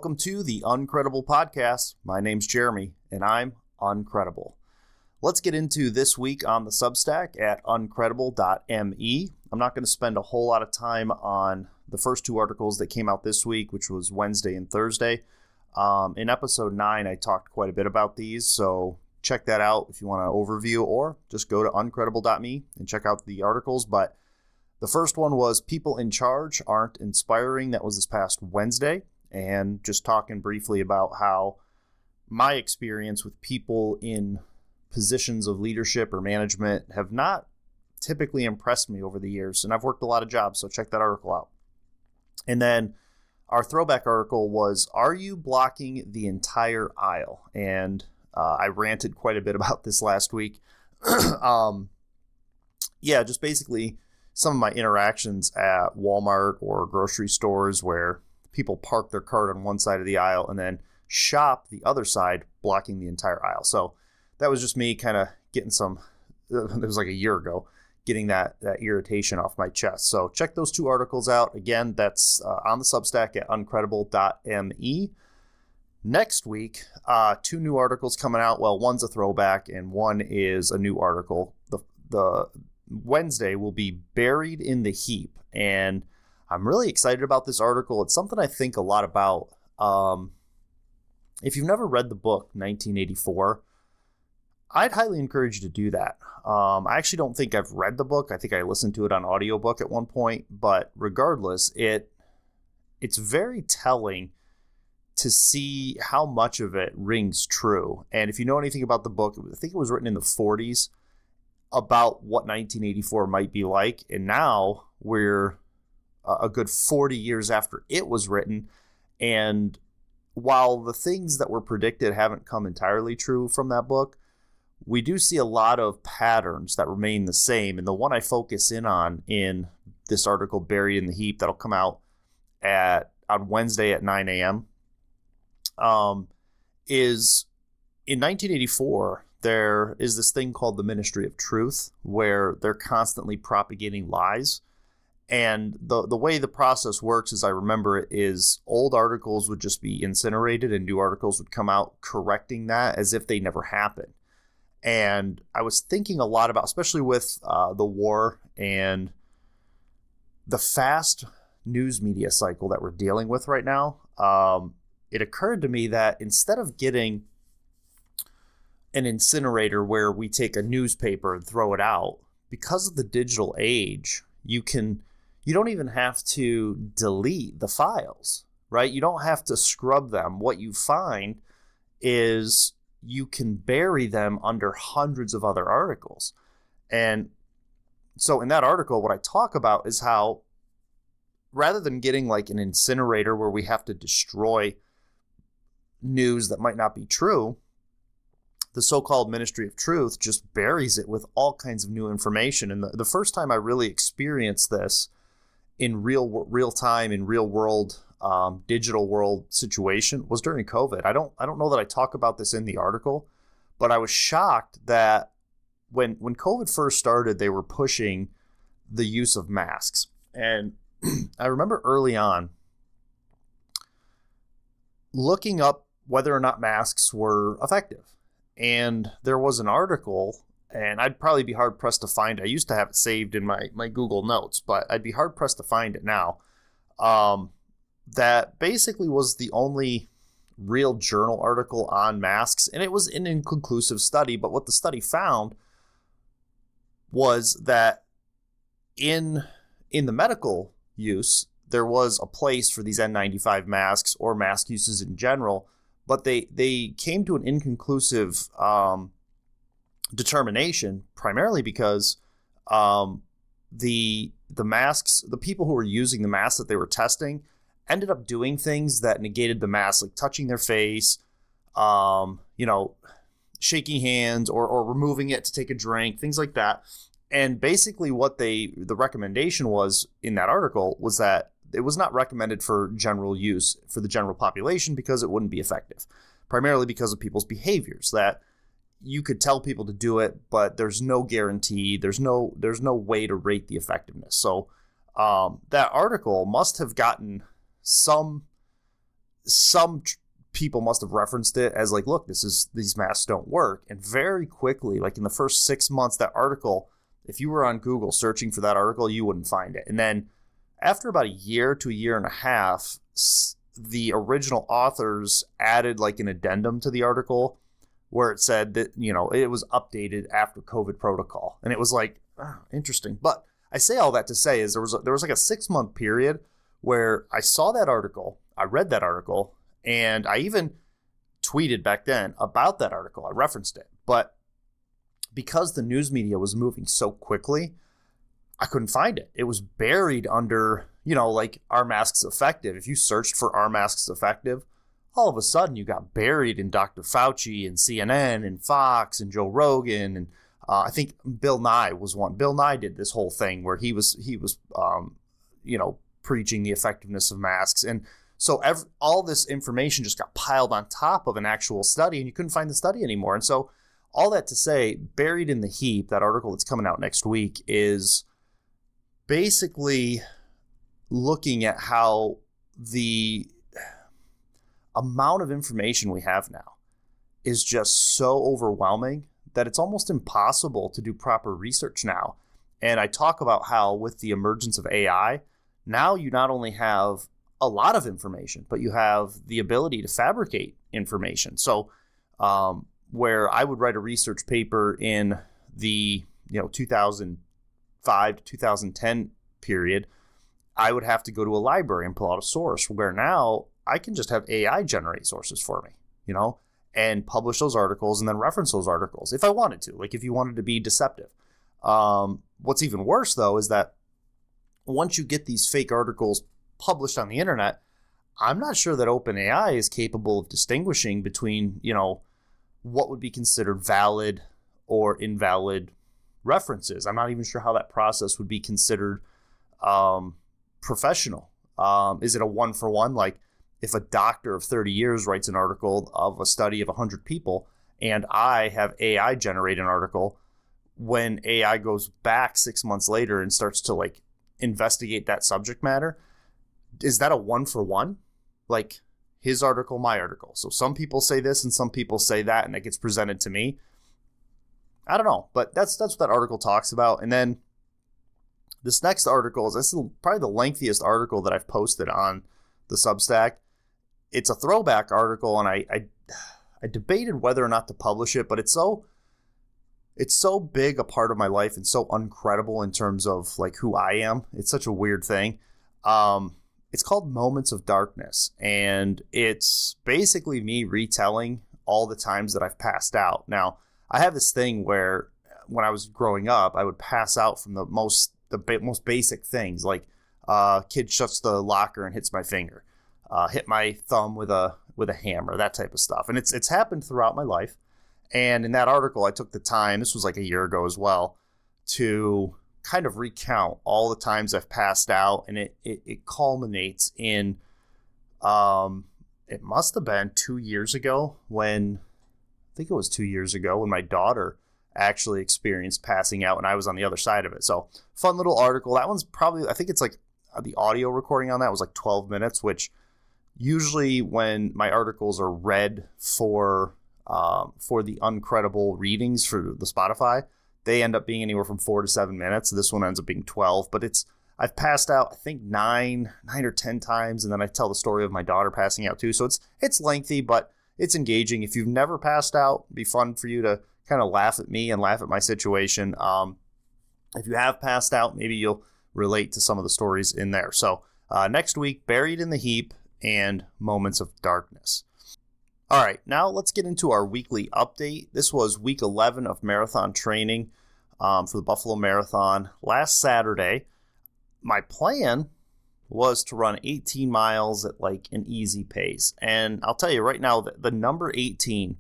Welcome to the Uncredible Podcast. My name's Jeremy, and I'm Uncredible. Let's get into this week on the Substack at uncredible.me. I'm not going to spend a whole lot of time on the first two articles that came out this week, which was Wednesday and Thursday. In episode 9, I talked quite a bit about these, so check that out if you want an overview, or just go to uncredible.me and check out the articles. But the first one was People in Charge Aren't Inspiring. That was this past Wednesday. And just talking briefly about how my experience with people in positions of leadership or management have not typically impressed me over the years. And I've worked a lot of jobs, so check that article out. And then our throwback article was, Are you blocking the entire aisle? And I ranted quite a bit about this last week. Just basically some of my interactions at Walmart or grocery stores where people park their cart on one side of the aisle and then shop the other side, blocking the entire aisle. So that was just me kind of getting it was like a year ago, getting that irritation off my chest. So check those two articles out. Again, that's on the Substack at uncredible.me. Next week, two new articles coming out. Well, one's a throwback and one is a new article. The Wednesday will be Buried in the Heap, and I'm really excited about this article. It's something I think a lot about. If you've never read the book 1984, I'd highly encourage you to do that. I actually don't think I've read the book. I think I listened to it on audiobook at one point, but regardless, it's very telling to see how much of it rings true. And if you know anything about the book, I think it was written in the 40s about what 1984 might be like, and now we're a good 40 years after it was written. And while the things that were predicted haven't come entirely true from that book, we do see a lot of patterns that remain the same. And the one I focus in on in this article, Buried in the Heap, that'll come out on Wednesday at 9 a.m., is in 1984, there is this thing called the Ministry of Truth, where they're constantly propagating lies. And the way the process works, as I remember it, is old articles would just be incinerated and new articles would come out correcting that as if they never happened. And I was thinking a lot about, especially with the war and the fast news media cycle that we're dealing with right now, it occurred to me that instead of getting an incinerator where we take a newspaper and throw it out, because of the digital age, you don't even have to delete the files, right? You don't have to scrub them. What you find is you can bury them under hundreds of other articles. And so in that article, what I talk about is how rather than getting like an incinerator where we have to destroy news that might not be true, the so-called Ministry of Truth just buries it with all kinds of new information. And the first time I really experienced this in real time, in real world, digital world situation was during COVID. I don't know that I talk about this in the article, but I was shocked that when COVID first started, they were pushing the use of masks. And I remember early on looking up whether or not masks were effective. And there was an article, and I'd probably be hard-pressed to find it. I used to have it saved in my Google Notes, but I'd be hard-pressed to find it now. That basically was the only real journal article on masks, and it was an inconclusive study. But what the study found was that in the medical use, there was a place for these N95 masks or mask uses in general, but they came to an inconclusive determination, primarily because the masks, the people who were using the masks that they were testing ended up doing things that negated the mask, like touching their face, shaking hands or removing it to take a drink, things like that. And basically what the recommendation was in that article was that it was not recommended for general use for the general population because it wouldn't be effective, primarily because of people's behaviors, that you could tell people to do it, but there's no guarantee. There's no way to rate the effectiveness. So that article must have gotten some some people must have referenced it as like, look, these masks don't work. And very quickly, like in the first 6 months, that article, if you were on Google searching for that article, you wouldn't find it. And then after about a year to a year and a half, the original authors added like an addendum to the article where it said that, it was updated after COVID protocol. And it was like, interesting. But I say all that to say is there was like a 6-month period where I saw that article, I read that article, and I even tweeted back then about that article. I referenced it. But because the news media was moving so quickly, I couldn't find it. It was buried under, like Are Masks Effective? If you searched for Are Masks Effective, all of a sudden you got buried in Dr. Fauci and CNN and Fox and Joe Rogan. And I think Bill Nye was one. Bill Nye did this whole thing where he was preaching the effectiveness of masks. And so all this information just got piled on top of an actual study, and you couldn't find the study anymore. And so all that to say, buried in the heap, that article that's coming out next week is basically looking at how the amount of information we have now is just so overwhelming that it's almost impossible to do proper research now. And I talk about how with the emergence of AI, now you not only have a lot of information, but you have the ability to fabricate information. So where I would write a research paper in the 2005 to 2010 period, I would have to go to a library and pull out a source, where now I can just have AI generate sources for me, and publish those articles and then reference those articles if I wanted to, like if you wanted to be deceptive. What's even worse, though, is that once you get these fake articles published on the internet, I'm not sure that OpenAI is capable of distinguishing between, what would be considered valid or invalid references. I'm not even sure how that process would be considered professional. Is it a one-for-one? Like if a doctor of 30 years writes an article of a study of 100 people and I have AI generate an article, when AI goes back 6 months later and starts to like investigate that subject matter, is that a one-for-one? Like his article, my article. So some people say this and some people say that, and it gets presented to me. I don't know, but that's what that article talks about. And then this next article this is probably the lengthiest article that I've posted on the Substack. It's a throwback article, and I debated whether or not to publish it, but it's so big a part of my life and so uncredible in terms of like who I am. It's such a weird thing. It's called Moments of Darkness, and it's basically me retelling all the times that I've passed out. Now, I have this thing where when I was growing up, I would pass out from the most basic things, like kid shuts the locker and hits my finger, hit my thumb with a hammer, that type of stuff. And it's happened throughout my life. And in that article, I took the time, this was like a year ago as well, to kind of recount all the times I've passed out, and it culminates in it must have been 2 years ago when my daughter actually experienced passing out and I was on the other side of it. So fun little article. That one's probably, I think it's like the audio recording on that was like 12 minutes, which usually when my articles are read for the Uncredible readings for the Spotify, they end up being anywhere from 4 to 7 minutes. This one ends up being 12, but I've passed out, I think 9 or 10 times. And then I tell the story of my daughter passing out too. So it's lengthy, but it's engaging. If you've never passed out, it'd be fun for you to kind of laugh at me and laugh at my situation. If you have passed out, maybe you'll relate to some of the stories in there. So next week, Buried in the Heap and Moments of Darkness. All right, now let's get into our weekly update. This was week 11 of marathon training for the Buffalo Marathon. Last Saturday, my plan was to run 18 miles at like an easy pace. And I'll tell you right now that the number 18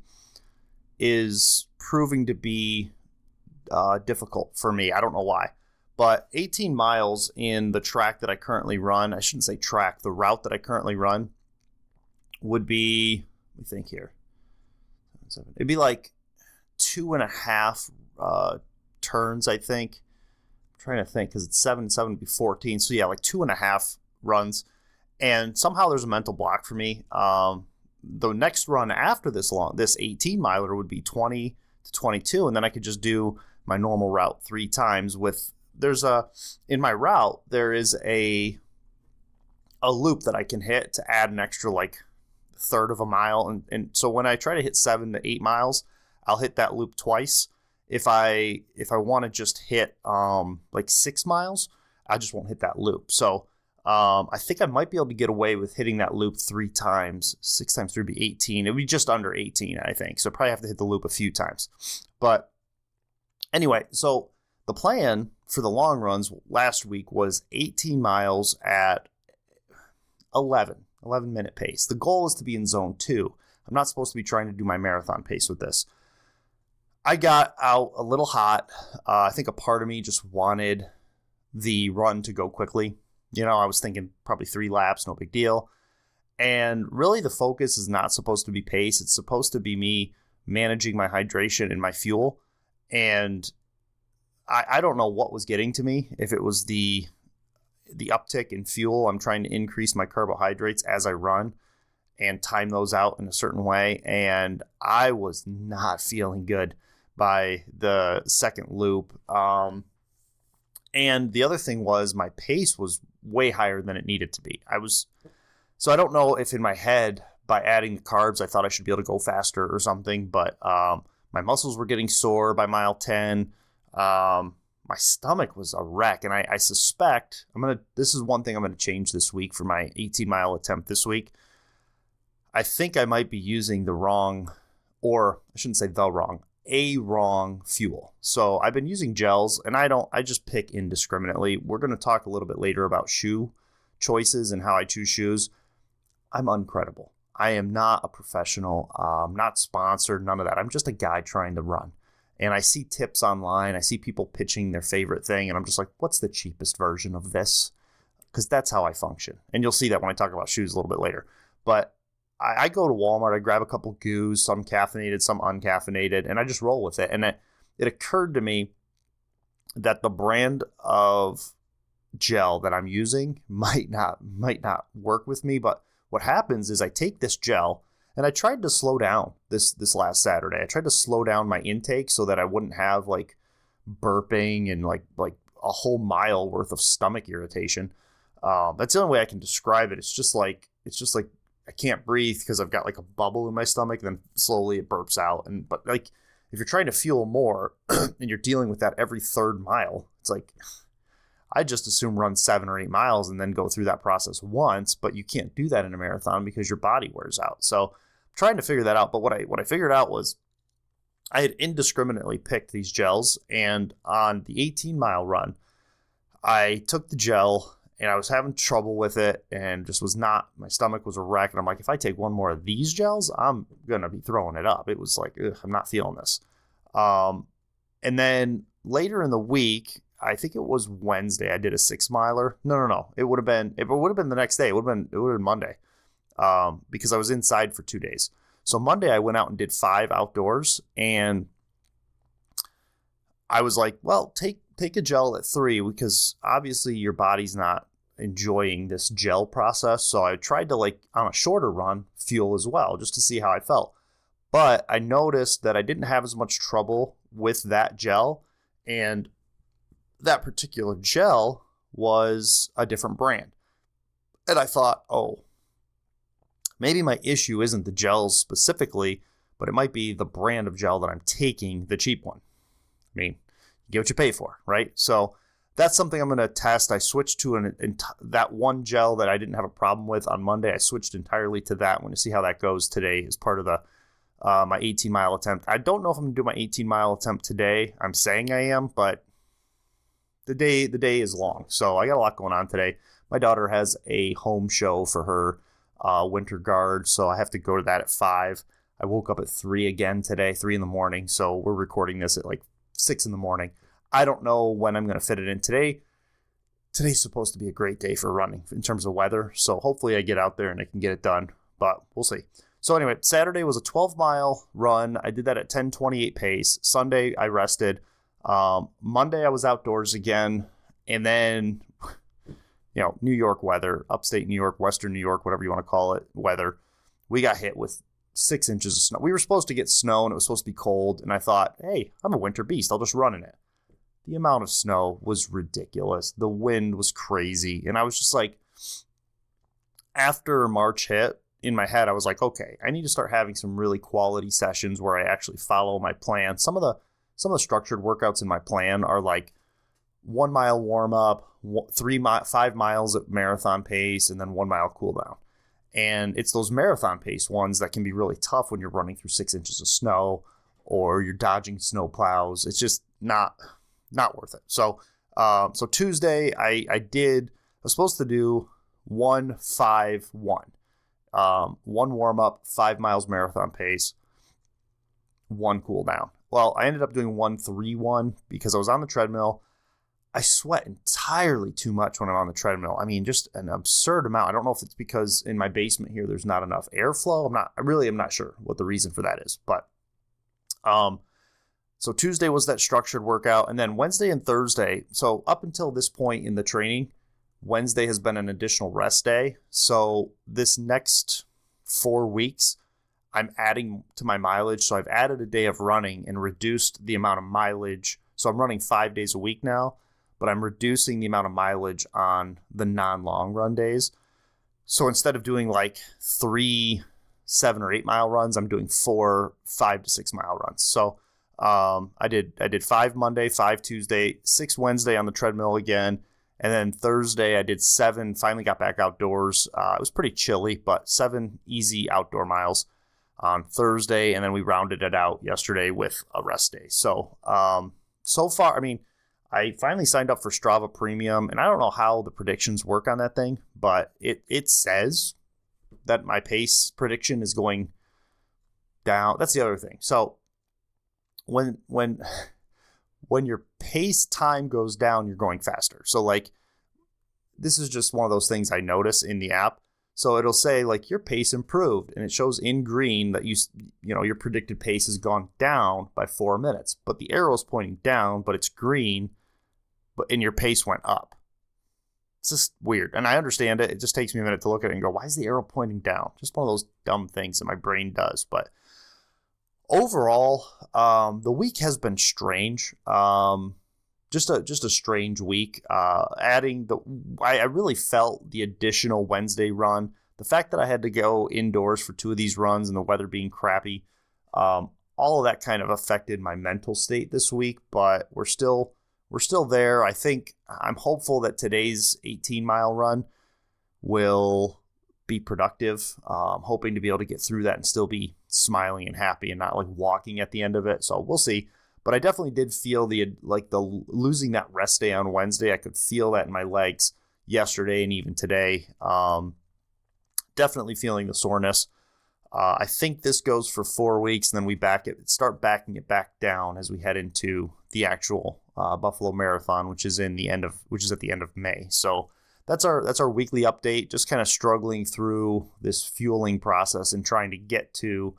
is proving to be difficult for me. I don't know why. But 18 miles in the track that I currently run, I shouldn't say track, the route that I currently run would be, let me think here. It'd be like 2.5 turns, I think. I'm trying to think because it's 7 would be 14. So yeah, like 2.5 runs. And somehow there's a mental block for me. The next run after this 18 miler would be 20 to 22. And then I could just do my normal route 3 times in my route, there is a loop that I can hit to add an extra like third of a mile. And so when I try to hit 7 to 8 miles, I'll hit that loop twice. If I want to just hit like 6 miles, I just won't hit that loop. So I think I might be able to get away with hitting that loop 3 times. 6 times 3 would be 18. It would be just under 18, I think. So I probably have to hit the loop a few times. But anyway, so the plan for the long runs last week was 18 miles at 11-minute pace. The goal is to be in zone 2. I'm not supposed to be trying to do my marathon pace with this. I got out a little hot. I think a part of me just wanted the run to go quickly. I was thinking probably 3 laps, no big deal. And really the focus is not supposed to be pace. It's supposed to be me managing my hydration and my fuel. And I don't know what was getting to me. If it was the uptick in fuel, I'm trying to increase my carbohydrates as I run and time those out in a certain way. And I was not feeling good by the second loop. And the other thing was my pace was way higher than it needed to be. So I don't know if in my head, by adding the carbs, I thought I should be able to go faster or something, but my muscles were getting sore by mile 10. My stomach was a wreck, and I suspect this is one thing I'm going to change this week for my 18-mile attempt this week. I think I might be using the wrong, or I shouldn't say the wrong, a wrong fuel. So I've been using gels, and I just pick indiscriminately. We're going to talk a little bit later about shoe choices and how I choose shoes. I'm Uncredible. I am not a professional, not sponsored, none of that. I'm just a guy trying to run. And I see tips online. I see people pitching their favorite thing, and I'm just like, what's the cheapest version of this? Because that's how I function. And you'll see that when I talk about shoes a little bit later. But I go to Walmart, I grab a couple goos, some caffeinated, some uncaffeinated, and I just roll with it. And it occurred to me that the brand of gel that I'm using might not work with me. But what happens is I take this gel, and I tried to slow down this last Saturday. I tried to slow down my intake so that I wouldn't have like burping and like a whole mile worth of stomach irritation. That's the only way I can describe it. It's just like I can't breathe because I've got like a bubble in my stomach. Then slowly it burps out. But like if you're trying to fuel more and you're dealing with that every third mile, it's like I just assume run 7 or 8 miles and then go through that process once. But you can't do that in a marathon because your body wears out. So I'm trying to figure that out. But what I figured out was I had indiscriminately picked these gels, and on the 18-mile run, I took the gel. And I was having trouble with it and just my stomach was a wreck. And I'm like, if I take one more of these gels, I'm going to be throwing it up. It was like, I'm not feeling this. And then later in the week, I think it was Wednesday, I did a 6-miler. No. It would have been the next day. It would have been Monday because I was inside for 2 days. So Monday I went out and did 5 outdoors, and I was like, well, take a gel at 3 because obviously your body's not enjoying this gel process. So I tried to, like, on a shorter run, fuel as well, just to see how I felt. But I noticed that I didn't have as much trouble with that gel, and that particular gel was a different brand. And I thought, oh, maybe my issue isn't the gels specifically, but it might be the brand of gel that I'm taking, the cheap one. I mean, you get what you pay for, right? So that's something I'm going to test. I switched to that one gel that I didn't have a problem with on Monday. I switched entirely to that. I'm going to see how that goes today as part of the my 18-mile attempt. I don't know if I'm going to do my 18-mile attempt today. I'm saying I am, but the day is long. So I got a lot going on today. My daughter has a home show for her winter guard, so I have to go to that at 5. I woke up at 3 again today, 3 in the morning. So we're recording this at like 6 in the morning. I don't know when I'm going to fit it in today. Today's supposed to be a great day for running in terms of weather. So hopefully I get out there and I can get it done, but we'll see. So anyway, Saturday was a 12-mile run. I did that at 10:28 pace. Sunday I rested. Monday I was outdoors again. And then New York weather, upstate New York, Western New York, whatever you want to call it, weather. We got hit with 6 inches of snow. We were supposed to get snow and it was supposed to be cold. And I thought, hey, I'm a winter beast. I'll just run in it. The amount of snow was ridiculous. The wind was crazy. And I was just like, after March hit, in my head, I was like, okay, I need to start having some really quality sessions where I actually follow my plan. Some of the structured workouts in my plan are like 1 mile warm up, 5 miles at marathon pace, and then 1 mile cool down. And it's those marathon pace ones that can be really tough when you're running through 6 inches of snow or you're dodging snow plows. It's just not worth it. So Tuesday I was supposed to do 1-5-1. 1 warm up, 5 miles marathon pace, 1 cool down. Well, I ended up doing 1-3-1 because I was on the treadmill. I sweat entirely too much when I'm on the treadmill. I mean, just an absurd amount. I don't know if it's because in my basement here there's not enough airflow. I'm not sure what the reason for that is. But so Tuesday was that structured workout, and then Wednesday and Thursday. So up until this point in the training, Wednesday has been an additional rest day. So this next 4 weeks, I'm adding to my mileage. So I've added a day of running and reduced the amount of mileage. So I'm running 5 days a week now, but I'm reducing the amount of mileage on the non-long run days. So instead of doing like 3 7 or 8 mile runs, I'm doing 4 5 to 6 mile runs. So I did 5 Monday, 5 Tuesday, 6 Wednesday on the treadmill again. And then Thursday, I did 7, finally got back outdoors. It was pretty chilly, but 7 easy outdoor miles on Thursday. And then we rounded it out yesterday with a rest day. So, so far, I mean, I finally signed up for Strava Premium, and I don't know how the predictions work on that thing, but it says that my pace prediction is going down. That's the other thing. So when your pace time goes down, you're going faster. So like, this is just one of those things I notice in the app. So it'll say like your pace improved, and it shows in green that your predicted pace has gone down by 4 minutes, but the arrow is pointing down, but it's green, and your pace went up. It's just weird. And I understand it. It just takes me a minute to look at it and go, why is the arrow pointing down? Just one of those dumb things that my brain does. But overall, the week has been strange. Just a strange week. I really felt the additional Wednesday run. The fact that I had to go indoors for 2 of these runs and the weather being crappy, all of that kind of affected my mental state this week. But we're still there. I think I'm hopeful that today's 18-mile run will be productive. I'm hoping to be able to get through that and still be smiling and happy and not like walking at the end of it. So we'll see. But I definitely did feel the losing that rest day on Wednesday. I could feel that in my legs yesterday and even today. Definitely feeling the soreness. I think this goes for 4 weeks, and then we start backing it back down as we head into the actual Buffalo Marathon, which is at the end of May. So that's our weekly update. Just kind of struggling through this fueling process and trying to get through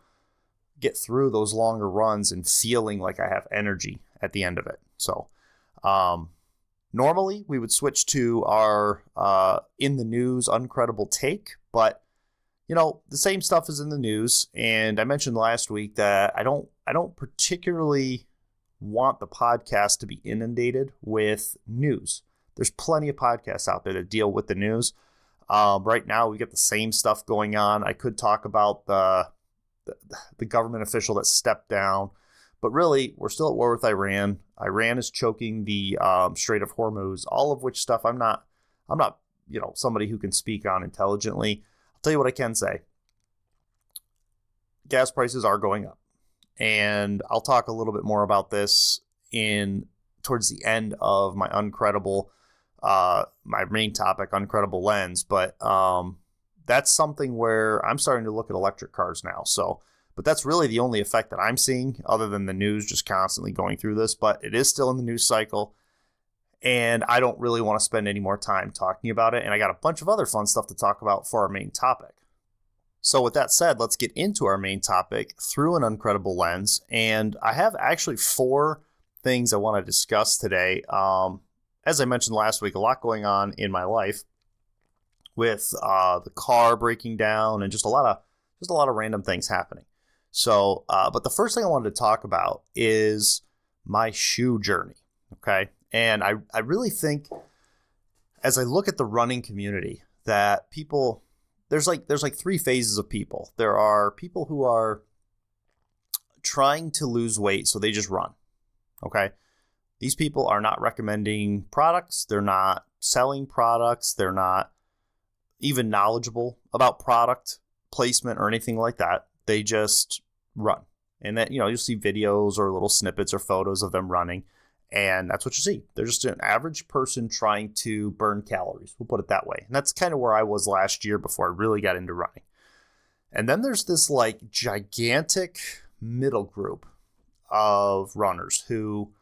those longer runs and feeling like I have energy at the end of it. So normally we would switch to our in the news Uncredible take, but the same stuff is in the news. And I mentioned last week that I don't particularly want the podcast to be inundated with news. There's plenty of podcasts out there that deal with the news. Right now we get the same stuff going on. I could talk about the government official that stepped down, but really we're still at war with Iran. Iran is choking the Strait of Hormuz, all of which stuff I'm not somebody who can speak on intelligently. I'll tell you what I can say. Gas prices are going up, and I'll talk a little bit more about this towards the end of my Uncredible, my main topic, Uncredible Lens, but that's something where I'm starting to look at electric cars now. So, but that's really the only effect that I'm seeing other than the news just constantly going through this, but it is still in the news cycle, and I don't really want to spend any more time talking about it. And I got a bunch of other fun stuff to talk about for our main topic. So with that said, let's get into our main topic through an Uncredible lens. And I have actually 4 things I want to discuss today. As I mentioned last week, a lot going on in my life. with the car breaking down and just a lot of random things happening. So, but the first thing I wanted to talk about is my shoe journey. Okay. And I really think as I look at the running community that people, there's like three phases of people. There are people who are trying to lose weight, so they just run. Okay. These people are not recommending products. They're not selling products. They're not even knowledgeable about product placement or anything like that. They just run. And then, you'll see videos or little snippets or photos of them running. And that's what you see. They're just an average person trying to burn calories. We'll put it that way. And that's kind of where I was last year before I really got into running. And then there's this like gigantic middle group of runners who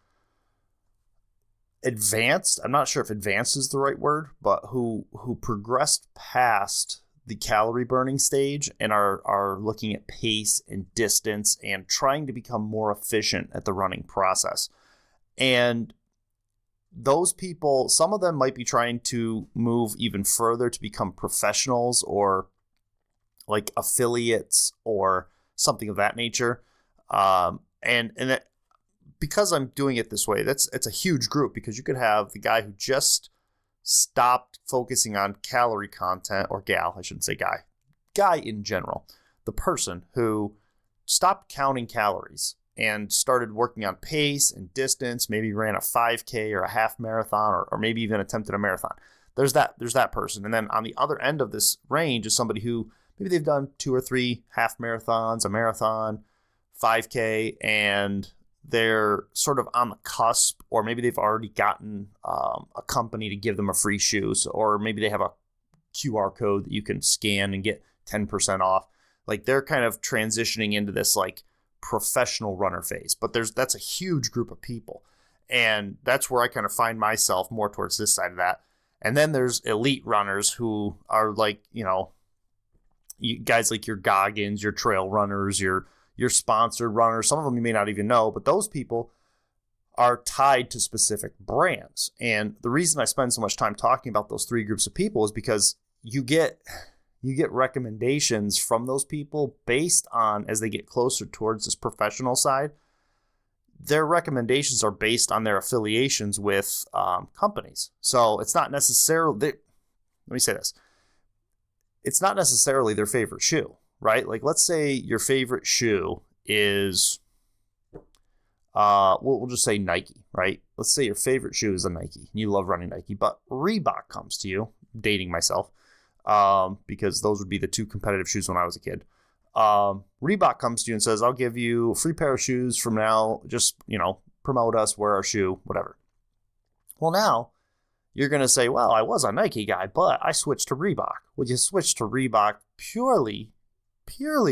advanced, I'm not sure if advanced is the right word, but who progressed past the calorie burning stage and are looking at pace and distance and trying to become more efficient at the running process. And those people, some of them might be trying to move even further to become professionals or like affiliates or something of that nature. And that, because I'm doing it this way, it's a huge group, because you could have the guy who just stopped focusing on calorie content, or gal, I shouldn't say guy in general, the person who stopped counting calories and started working on pace and distance, maybe ran a 5K or a half marathon, or maybe even attempted a marathon. There's that person. And then on the other end of this range is somebody who maybe they've done 2 or 3 half marathons, a marathon, 5K, and they're sort of on the cusp, or maybe they've already gotten a company to give them a free shoe, or maybe they have a QR code that you can scan and get 10% off. Like, they're kind of transitioning into this like professional runner phase, but that's a huge group of people. And that's where I kind of find myself more towards this side of that. And then there's elite runners who are like, guys like your Goggins, your trail runners, your sponsored runners. Some of them you may not even know, but those people are tied to specific brands. And the reason I spend so much time talking about those three groups of people is because you get recommendations from those people based on, as they get closer towards this professional side, their recommendations are based on their affiliations with companies. So it's not necessarily, let me say this, it's not necessarily their favorite shoe, right? Like, let's say your favorite shoe is, we'll just say Nike, right? Let's say your favorite shoe is a Nike. You love running Nike, but Reebok comes to you, dating myself, because those would be the two competitive shoes when I was a kid. Reebok comes to you and says, I'll give you a free pair of shoes from now. Just, promote us, wear our shoe, whatever. Well, now you're going to say, well, I was a Nike guy, but I switched to Reebok. Well, you switched to Reebok purely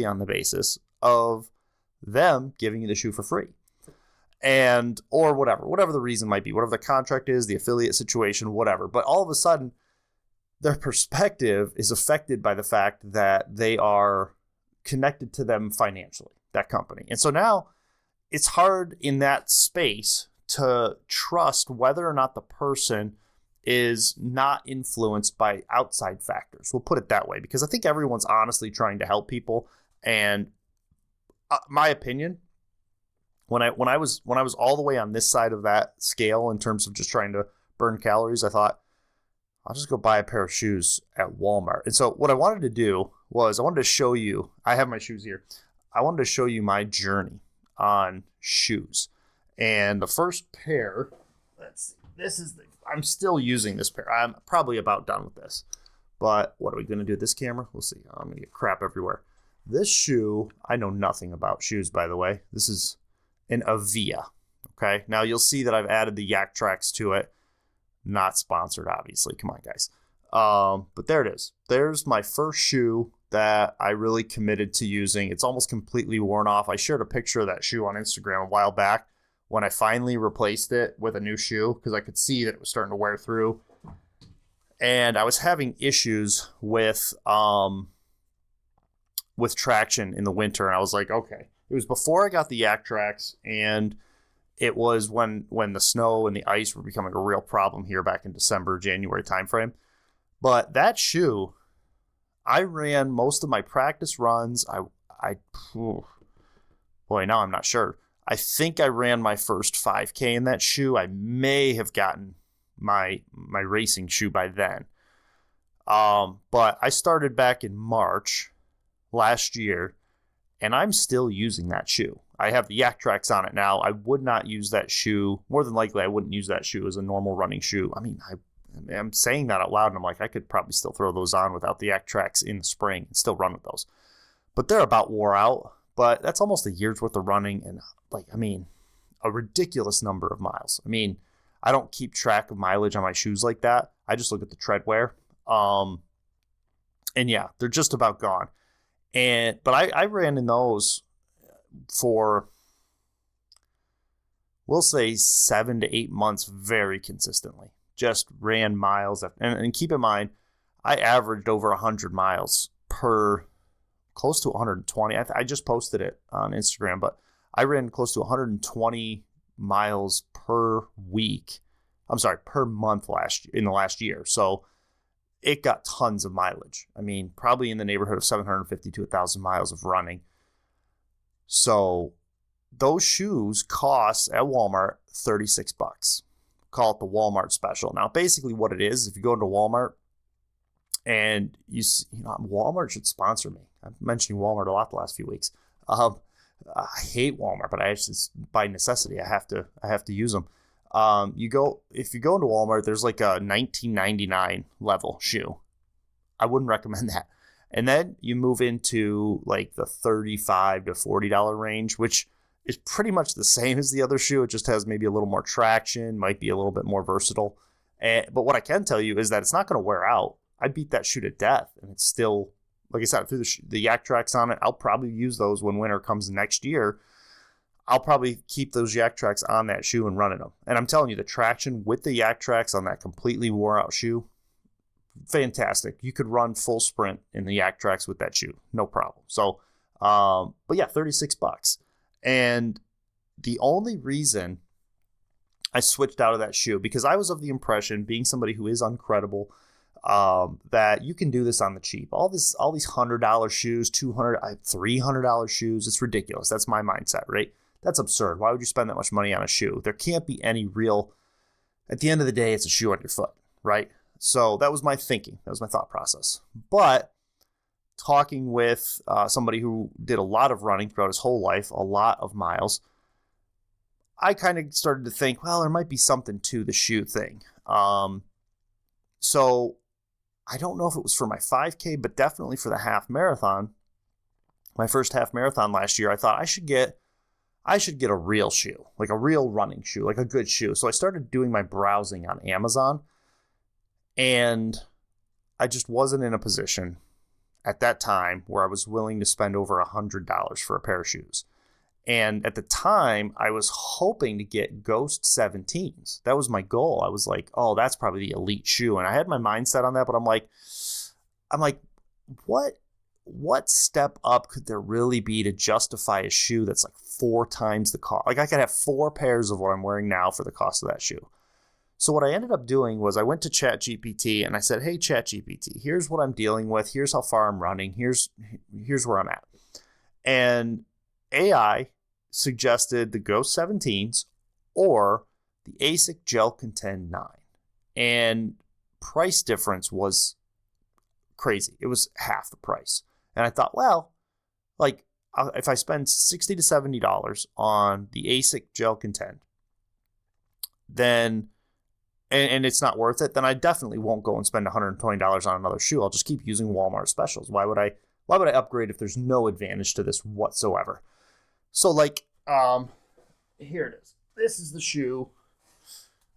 on the basis of them giving you the shoe for free. And, or whatever the reason might be, whatever the contract is, the affiliate situation, whatever. But all of a sudden, their perspective is affected by the fact that they are connected to them financially, that company. And so now it's hard in that space to trust whether or not the person is not influenced by outside factors. We'll put it that way, because I think everyone's honestly trying to help people. And my opinion, when I was all the way on this side of that scale in terms of just trying to burn calories, I thought, I'll just go buy a pair of shoes at Walmart. And so what I wanted to do was I wanted to show you, I have my shoes here. I wanted to show you my journey on shoes. And the first pair, I'm still using this pair. I'm probably about done with this. But what are we going to do with this camera? We'll see. I'm going to get crap everywhere. This shoe, I know nothing about shoes, by the way. This is an Avia. Okay. Now you'll see that I've added the yak tracks to it. Not sponsored, obviously. Come on, guys. But there it is. There's my first shoe that I really committed to using. It's almost completely worn off. I shared a picture of that shoe on Instagram a while back when I finally replaced it with a new shoe, because I could see that it was starting to wear through. And I was having issues with traction in the winter. And I was like, okay. It was before I got the yak tracks, and it was when the snow and the ice were becoming a real problem here back in December, January timeframe. But that shoe, I ran most of my practice runs. Boy, now I'm not sure. I think I ran my first 5K in that shoe. I may have gotten my racing shoe by then. But I started back in March last year, and I'm still using that shoe. I have the Yak Tracks on it now. I would not use that shoe. More than likely, I wouldn't use that shoe as a normal running shoe. I mean, I'm saying that out loud, and I'm like, I could probably still throw those on without the Yak Tracks in the spring and still run with those. But they're about wore out. But that's almost a year's worth of running, and a ridiculous number of miles. I mean, I don't keep track of mileage on my shoes like that. I just look at the tread wear. And yeah, they're just about gone. But I ran in those for, we'll say, 7 to 8 months very consistently. Just ran miles. And keep in mind, I averaged over 100 miles per, close to 120. I just posted it on Instagram, but I ran close to 120 miles per week. I'm sorry, per month in the last year. So it got tons of mileage. I mean, probably in the neighborhood of 750 to 1,000 miles of running. So those shoes cost at Walmart $36. Call it the Walmart special. Now, basically what it is, if you go into Walmart and Walmart should sponsor me. I'm mentioning Walmart a lot the last few weeks. I hate Walmart, but by necessity, I have to use them. If you go into Walmart, there's like a $19.99 level shoe. I wouldn't recommend that. And then you move into like the $35 to $40 range, which is pretty much the same as the other shoe. It just has maybe a little more traction, might be a little bit more versatile. But what I can tell you is that it's not going to wear out. I beat that shoe to death, and it's still, like I said, through the Yak Tracks on it. I'll probably use those when winter comes next year. I'll probably keep those Yak Tracks on that shoe and running them. And I'm telling you, the traction with the Yak Tracks on that completely wore out shoe, fantastic. You could run full sprint in the Yak Tracks with that shoe, no problem. So, but yeah, $36. And the only reason I switched out of that shoe, because I was of the impression, being somebody who is uncredible, that you can do this on the cheap. All these $100 shoes, $200, $300 shoes, it's ridiculous. That's my mindset, right? That's absurd. Why would you spend that much money on a shoe? There can't be any real, at the end of the day, it's a shoe on your foot, right? So that was my thinking. That was my thought process. But talking with somebody who did a lot of running throughout his whole life, a lot of miles, I kind of started to think, well, there might be something to the shoe thing. So I don't know if it was for my 5K, but definitely for the half marathon, my first half marathon last year, I thought I should get a real shoe, like a real running shoe, like a good shoe. So I started doing my browsing on Amazon, and I just wasn't in a position at that time where I was willing to spend over $100 for a pair of shoes. And at the time, I was hoping to get Ghost 17s. That was my goal. I was like, oh, that's probably the elite shoe. And I had my mindset on that, but I'm like, what step up could there really be to justify a shoe that's like 4 times the cost? Like I could have 4 pairs of what I'm wearing now for the cost of that shoe. So what I ended up doing was I went to ChatGPT and I said, hey, ChatGPT, here's what I'm dealing with. Here's how far I'm running. Here's where I'm at. And AI suggested the Ghost 17s or the ASIC Gel Contend 9. And price difference was crazy. It was half the price. And I thought, well, like if I spend $60 to $70 on the ASIC Gel Contend, then and it's not worth it, then I definitely won't go and spend $120 on another shoe. I'll just keep using Walmart specials. Why would I upgrade if there's no advantage to this whatsoever? So like, here it is. This is the shoe.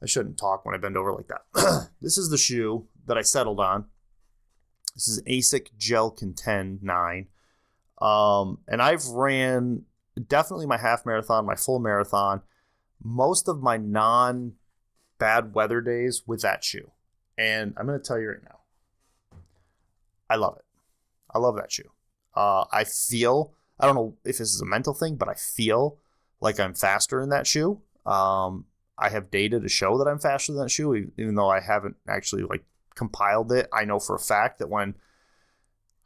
I shouldn't talk when I bend over like that. This is the shoe that I settled on. This is ASIC Gel Contend 9. And I've ran definitely my half marathon, my full marathon, most of my non-bad weather days with that shoe. And I'm going to tell you right now, I love it. I love that shoe. I don't know if this is a mental thing, but I feel like I'm faster in that shoe. I have data to show that I'm faster than that shoe, even though I haven't actually like compiled it, I know for a fact that when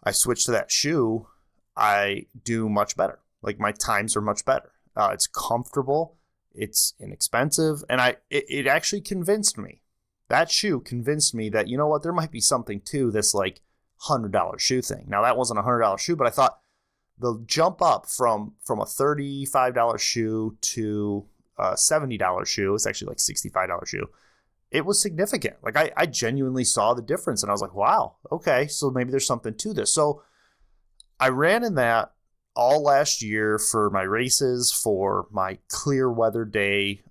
I switch to that shoe, I do much better. Like my times are much better. It's comfortable, it's inexpensive, and it actually convinced me. That shoe convinced me that, you know what, there might be something to this like $100 shoe thing. Now that wasn't a $100 shoe, but I thought the jump up from a $35 shoe to a $70 shoe, it's actually like $65 shoe. It was significant. Like I genuinely saw the difference, and I was like, wow, okay, so maybe there's something to this. So I ran in that all last year for my races, for my clear weather day,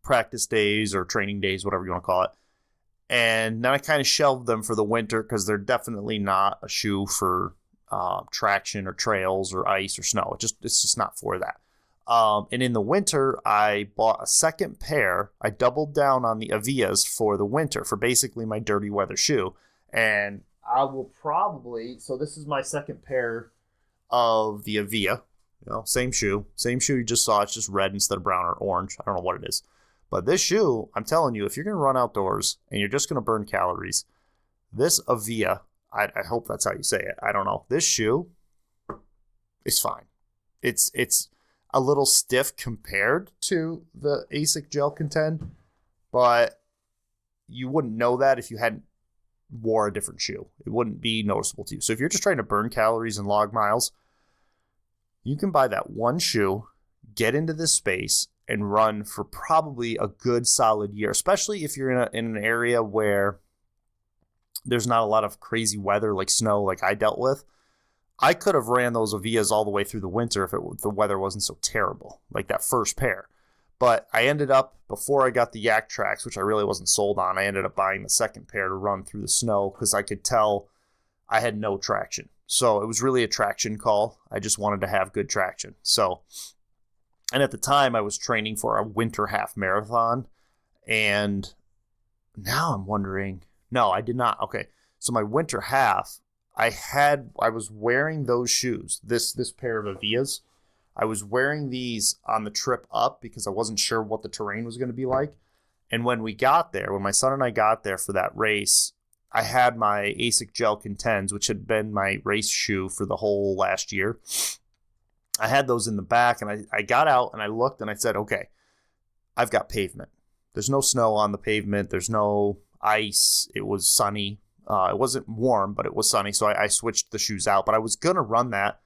practice days or training days, whatever you want to call it. And then I kind of shelved them for the winter because they're definitely not a shoe for traction or trails or ice or snow. It's just not for that. And in the winter, I bought a second pair. I doubled down on the Avias for the winter, for basically my dirty weather shoe. And I will probably, so this is my second pair of the Avia. You know, same shoe you just saw. It's just red instead of brown or orange. I don't know what it is. But this shoe, I'm telling you, if you're going to run outdoors and you're just going to burn calories, this Avia, I hope that's how you say it. I don't know. This shoe is fine. It's a little stiff compared to the ASIC Gel Contend, but you wouldn't know that if you hadn't wore a different shoe. It wouldn't be noticeable to you. So if you're just trying to burn calories and log miles, you can buy that one shoe, get into this space, and run for probably a good solid year, especially if you're in an area where there's not a lot of crazy weather like snow like I dealt with. I could have ran those Avias all the way through the winter if the weather wasn't so terrible, like that first pair. But I ended up, before I got the Yak Tracks, which I really wasn't sold on, I ended up buying the second pair to run through the snow because I could tell I had no traction. So it was really a traction call. I just wanted to have good traction. So, and at the time I was training for a winter half marathon, and now I'm wondering, no, I did not. Okay. So my winter half, I was wearing those shoes, this pair of Avias. I was wearing these on the trip up because I wasn't sure what the terrain was going to be like. And when we got there, when my son and I got there for that race, I had my ASIC Gel Contends, which had been my race shoe for the whole last year. I had those in the back, and I got out and I looked and I said, okay, I've got pavement. There's no snow on the pavement. There's no ice. It was sunny. It wasn't warm, but it was sunny. So I switched the shoes out, but I was going to run that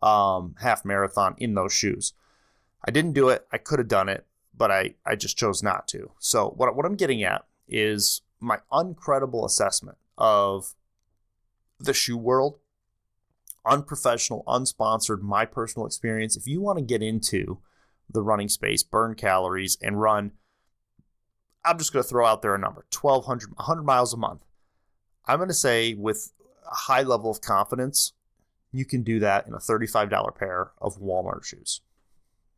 half marathon in those shoes. I didn't do it. I could have done it, but I just chose not to. So what I'm getting at is my uncredible assessment of the shoe world, unprofessional, unsponsored, my personal experience. If you want to get into the running space, burn calories, and run, I'm just going to throw out there a number, 100 miles a month. I'm going to say with a high level of confidence, you can do that in a $35 pair of Walmart shoes.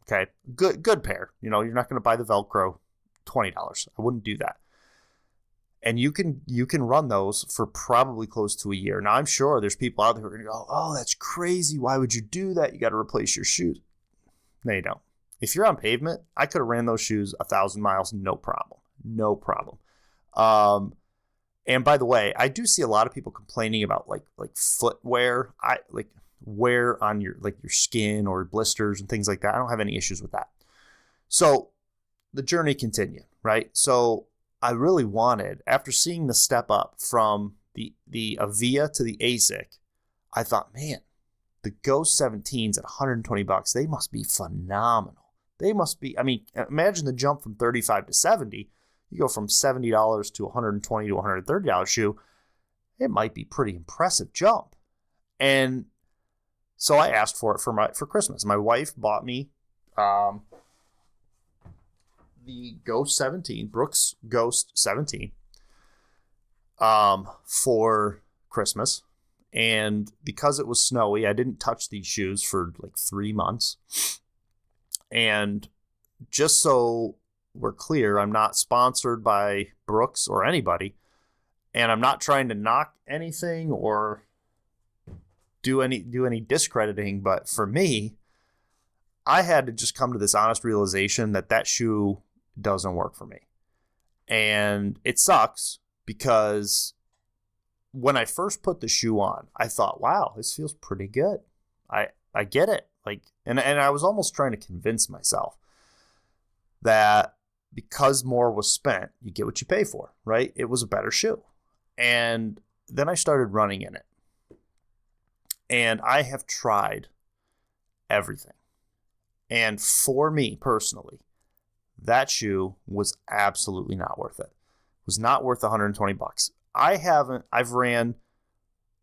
Okay, good pair. You know, you're not going to buy the Velcro, $20. I wouldn't do that. And you can run those for probably close to a year. Now, I'm sure there's people out there who are going to go, oh, that's crazy. Why would you do that? You got to replace your shoes. No, you don't. If you're on pavement, I could have ran those shoes 1,000 miles, no problem. No problem. And by the way, I do see a lot of people complaining about like footwear, wear on your skin or blisters and things like that. I don't have any issues with that. So the journey continued, right? So I really wanted, after seeing the step up from the Avia to the ASIC, I thought, man, the Ghost 17s at $120, they must be phenomenal. They must be, I mean, imagine the jump from 35 to 70. You go from $70 to $120 to $130 shoe. It might be pretty impressive jump. And so I asked for it for Christmas. My wife bought me the Ghost 17, Brooks Ghost 17, for Christmas. And because it was snowy, I didn't touch these shoes for like 3 months. And just so we're clear, I'm not sponsored by Brooks or anybody, and I'm not trying to knock anything or do any discrediting, but for me, I had to just come to this honest realization that shoe doesn't work for me. And it sucks because when I first put the shoe on, I thought, wow, this feels pretty good. I get it. Like, and I was almost trying to convince myself that because more was spent, you get what you pay for, right? It was a better shoe. And then I started running in it. And I have tried everything. And for me personally, that shoe was absolutely not worth it. It was not worth $120. I've ran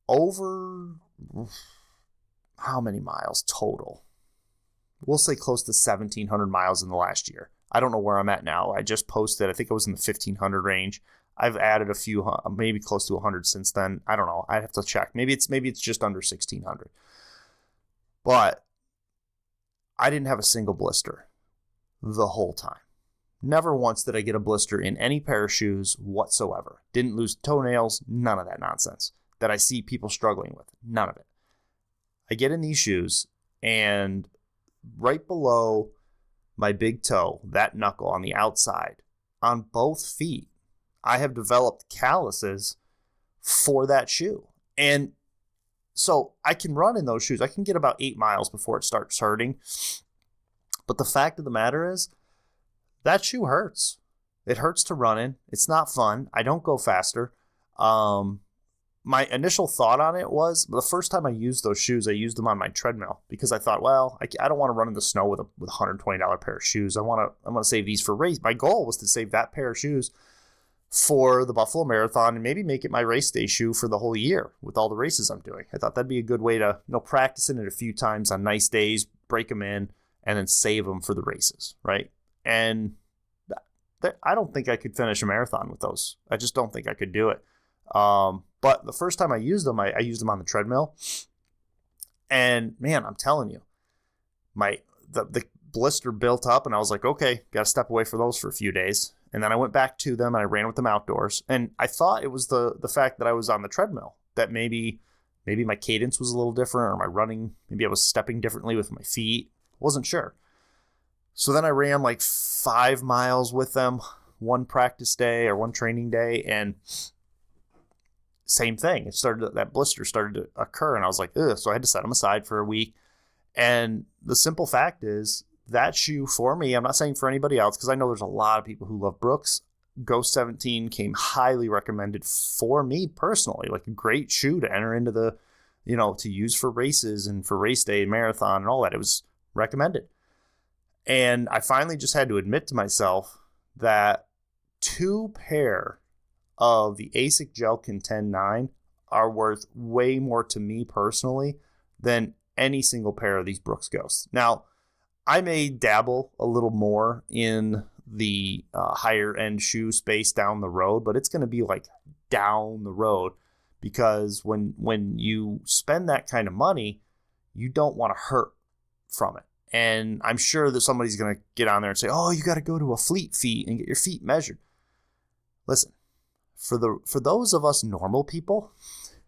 over, how many miles total? We'll say close to 1,700 miles in the last year. I don't know where I'm at now. I just posted, I think I was in the 1,500 range. I've added a few, maybe close to 100 since then. I don't know. I'd have to check. Maybe it's just under 1,600. But I didn't have a single blister the whole time. Never once did I get a blister in any pair of shoes whatsoever. Didn't lose toenails, none of that nonsense that I see people struggling with. None of it. I get in these shoes, and right below my big toe, that knuckle on the outside, on both feet, I have developed calluses for that shoe. And so I can run in those shoes. I can get about 8 miles before it starts hurting. But the fact of the matter is, that shoe hurts. It hurts to run in. It's not fun. I don't go faster. My initial thought on it was, the first time I used those shoes, I used them on my treadmill because I thought, well, I don't want to run in the snow with a $120 pair of shoes. I want to save these for race. My goal was to save that pair of shoes for the Buffalo Marathon and maybe make it my race day shoe for the whole year with all the races I'm doing. I thought that'd be a good way to, practice in it a few times on nice days, break them in, and then save them for the races, right? And I don't think I could finish a marathon with those. I just don't think I could do it. But the first time I used them, I used them on the treadmill. And man, I'm telling you, the blister built up, and I was like, okay, got to step away from those for a few days. And then I went back to them and I ran with them outdoors. And I thought it was the fact that I was on the treadmill that maybe my cadence was a little different, or my running, maybe I was stepping differently with my feet. Wasn't sure. So then I ran like 5 miles with them one practice day or one training day, and same thing. That blister started to occur, and I was like, ugh. So I had to set them aside for a week. And the simple fact is, that shoe for me, I'm not saying for anybody else, because I know there's a lot of people who love Brooks. Ghost 17 came highly recommended for me personally, like a great shoe to enter into the, to use for races and for race day and marathon and all that. It was recommended. And I finally just had to admit to myself that 2 pair of the ASIC Gel Contend 9 are worth way more to me personally than any single pair of these Brooks Ghosts. Now, I may dabble a little more in the higher end shoe space down the road, but it's going to be like down the road, because when you spend that kind of money, you don't want to hurt from it. And I'm sure that somebody's going to get on there and say, oh, you got to go to a Fleet Feet and get your feet measured. Listen, for those of us normal people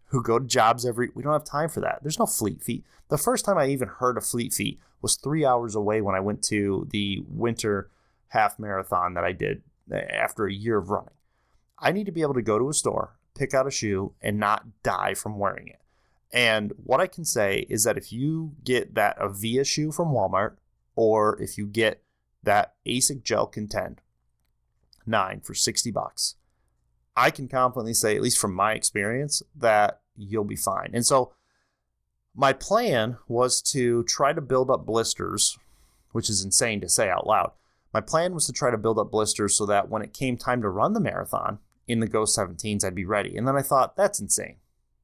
who go to jobs we don't have time for that. There's no Fleet Feet. The first time I even heard of Fleet Feet was 3 hours away when I went to the winter half marathon that I did after a year of running. I need to be able to go to a store, pick out a shoe, and not die from wearing it. And what I can say is that if you get that Avia shoe from Walmart, or if you get that ASIC Gel Contend 9 for $60, I can confidently say, at least from my experience, that you'll be fine. And so my plan was to try to build up blisters, which is insane to say out loud. My plan was to try to build up blisters so that when it came time to run the marathon in the Ghost 17s, I'd be ready. And then I thought, that's insane.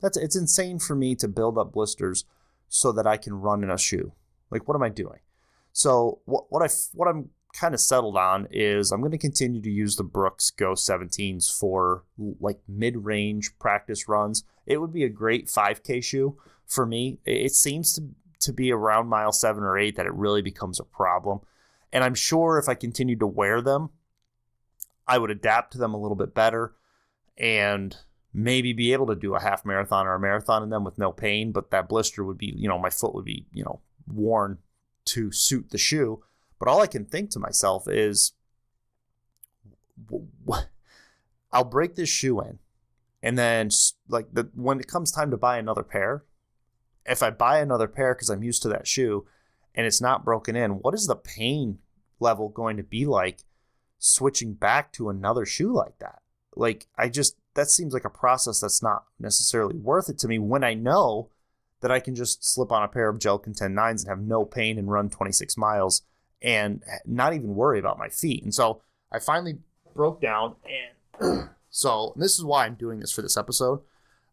It's insane for me to build up blisters so that I can run in a shoe. Like, what am I doing? So what I'm kind of settled on is I'm going to continue to use the Brooks Ghost 17s for like mid-range practice runs. It would be a great 5K shoe for me. It seems to be around mile 7 or 8 that it really becomes a problem. And I'm sure if I continued to wear them, I would adapt to them a little bit better and maybe be able to do a half marathon or a marathon in them with no pain. But that blister would be, my foot would be, worn to suit the shoe. But all I can think to myself is, I'll break this shoe in. And then when it comes time to buy another pair, if I buy another pair because I'm used to that shoe and it's not broken in, what is the pain level going to be like switching back to another shoe like that? That seems like a process that's not necessarily worth it to me when I know that I can just slip on a pair of gel contend 9s and have no pain and run 26 miles and not even worry about my feet. And so I finally broke down, and so this is why I'm doing this for this episode.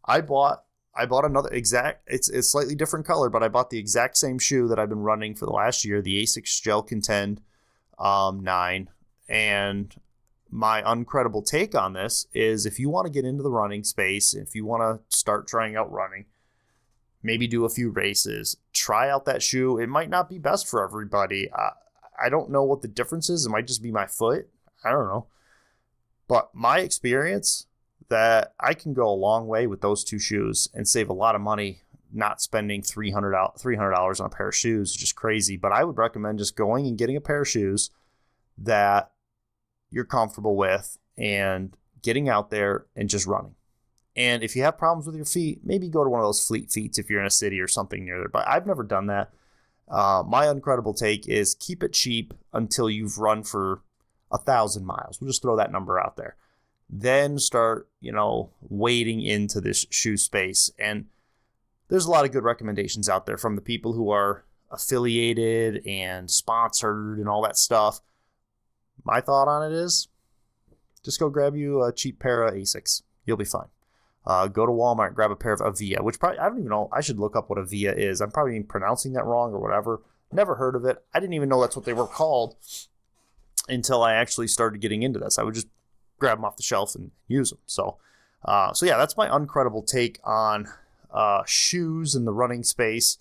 I bought another it's slightly different color, but I bought the exact same shoe that I've been running for the last year, the Asics Gel Contend 9. And my uncredible take on this is, if you want to get into the running space, if you want to start trying out running, maybe do a few races, try out that shoe. It might not be best for everybody. I don't know what the difference is. It might just be my foot. I don't know. But my experience, that I can go a long way with those two shoes and save a lot of money not spending $300 on a pair of shoes. Just crazy. But I would recommend just going and getting a pair of shoes that you're comfortable with and getting out there and just running. And if you have problems with your feet, maybe go to one of those Fleet Feets if you're in a city or something near there. But I've never done that. My uncredible take is keep it cheap until you've run for 1,000 miles. We'll just throw that number out there. Then start, wading into this shoe space. And there's a lot of good recommendations out there from the people who are affiliated and sponsored and all that stuff. My thought on it is just go grab you a cheap pair of Asics. You'll be fine. Go to Walmart, grab a pair of Avia, which probably, I don't even know. I should look up what Avia is. I'm probably pronouncing that wrong or whatever. Never heard of it. I didn't even know that's what they were called until I actually started getting into this. I would just grab them off the shelf and use them. So yeah, that's my uncredible take on shoes in the running space.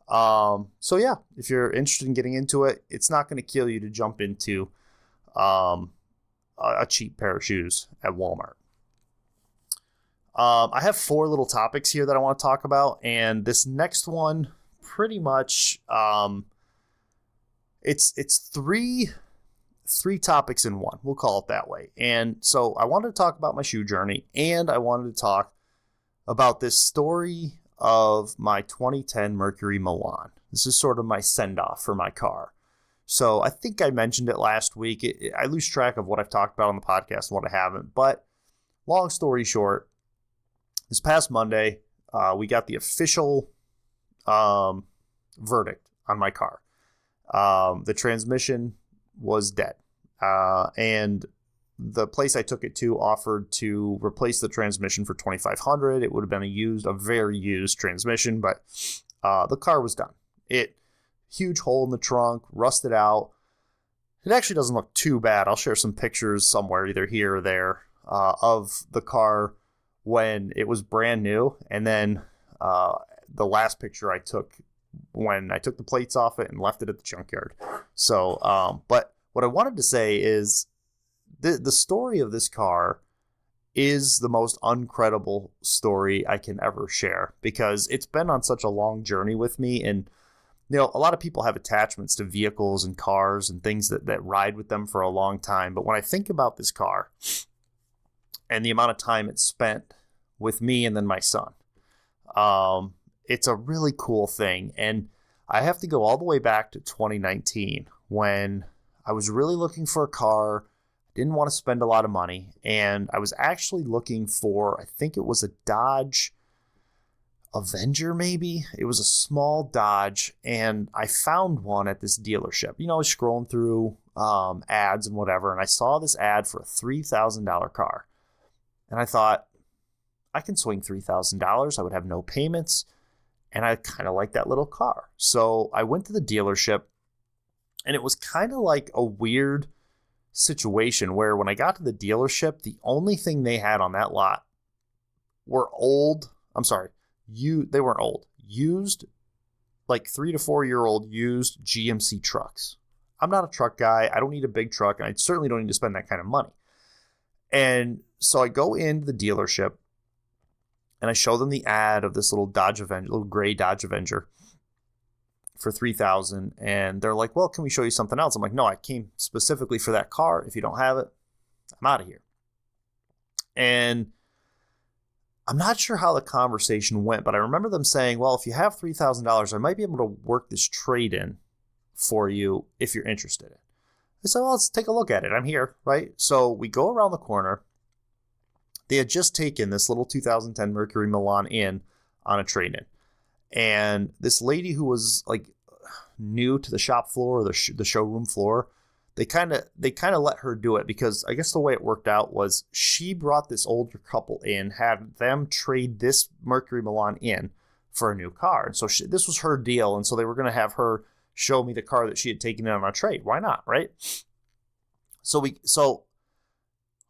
So yeah, if you're interested in getting into it, it's not going to kill you to jump into a cheap pair of shoes at Walmart. I have 4 little topics here that I want to talk about, and this next one pretty much it's three topics in one. We'll call it that way. And so I wanted to talk about my shoe journey, and I wanted to talk about this story of my 2010 Mercury Milan. This is sort of my send-off for my car. So I think I mentioned it last week. I lose track of what I've talked about on the podcast and what I haven't. But long story short, this past Monday, we got the official verdict on my car. The transmission was dead. And the place I took it to offered to replace the transmission for $2,500. It would have been a very used transmission, but the car was done. Huge hole in the trunk, rusted out. It actually doesn't look too bad. I'll share some pictures somewhere, either here or there, of the car when it was brand new. And then the last picture I took when I took the plates off it and left it at the junkyard. So, but what I wanted to say is the story of this car is the most uncredible story I can ever share, because it's been on such a long journey with me. And a lot of people have attachments to vehicles and cars and things that ride with them for a long time. But when I think about this car and the amount of time it spent with me and then my son, it's a really cool thing. And I have to go all the way back to 2019 when I was really looking for a car. Didn't want to spend a lot of money. And I was actually looking for, I think it was a Dodge Avenger, maybe. It was a small Dodge, and I found one at this dealership. I was scrolling through ads and whatever, and I saw this ad for a $3,000 car. And I thought, I can swing $3,000. I would have no payments, and I kind of like that little car. So I went to the dealership, and it was kind of like a weird situation where when I got to the dealership, the only thing they had on that lot were they weren't old, used, like 3 to 4 year old used GMC trucks. I'm not a truck guy. I don't need a big truck, and I certainly don't need to spend that kind of money. And so I go into the dealership and I show them the ad of this little Dodge Avenger, little gray Dodge Avenger for $3,000. And they're like, well, can we show you something else? I'm like, no, I came specifically for that car. If you don't have it, I'm out of here. And I'm not sure how the conversation went, but I remember them saying, well, if you have $3,000, I might be able to work this trade-in for you if you're interested. I said, well, let's take a look at it. I'm here, right? So we go around the corner. They had just taken this little 2010 Mercury Milan in on a trade-in. And this lady who was like new to the shop floor or the showroom floor, they kind of let her do it, because I guess the way it worked out was she brought this older couple in, had them trade this Mercury Milan in for a new car. And so this was her deal. And so they were going to have her show me the car that she had taken in on a trade. Why not, right? So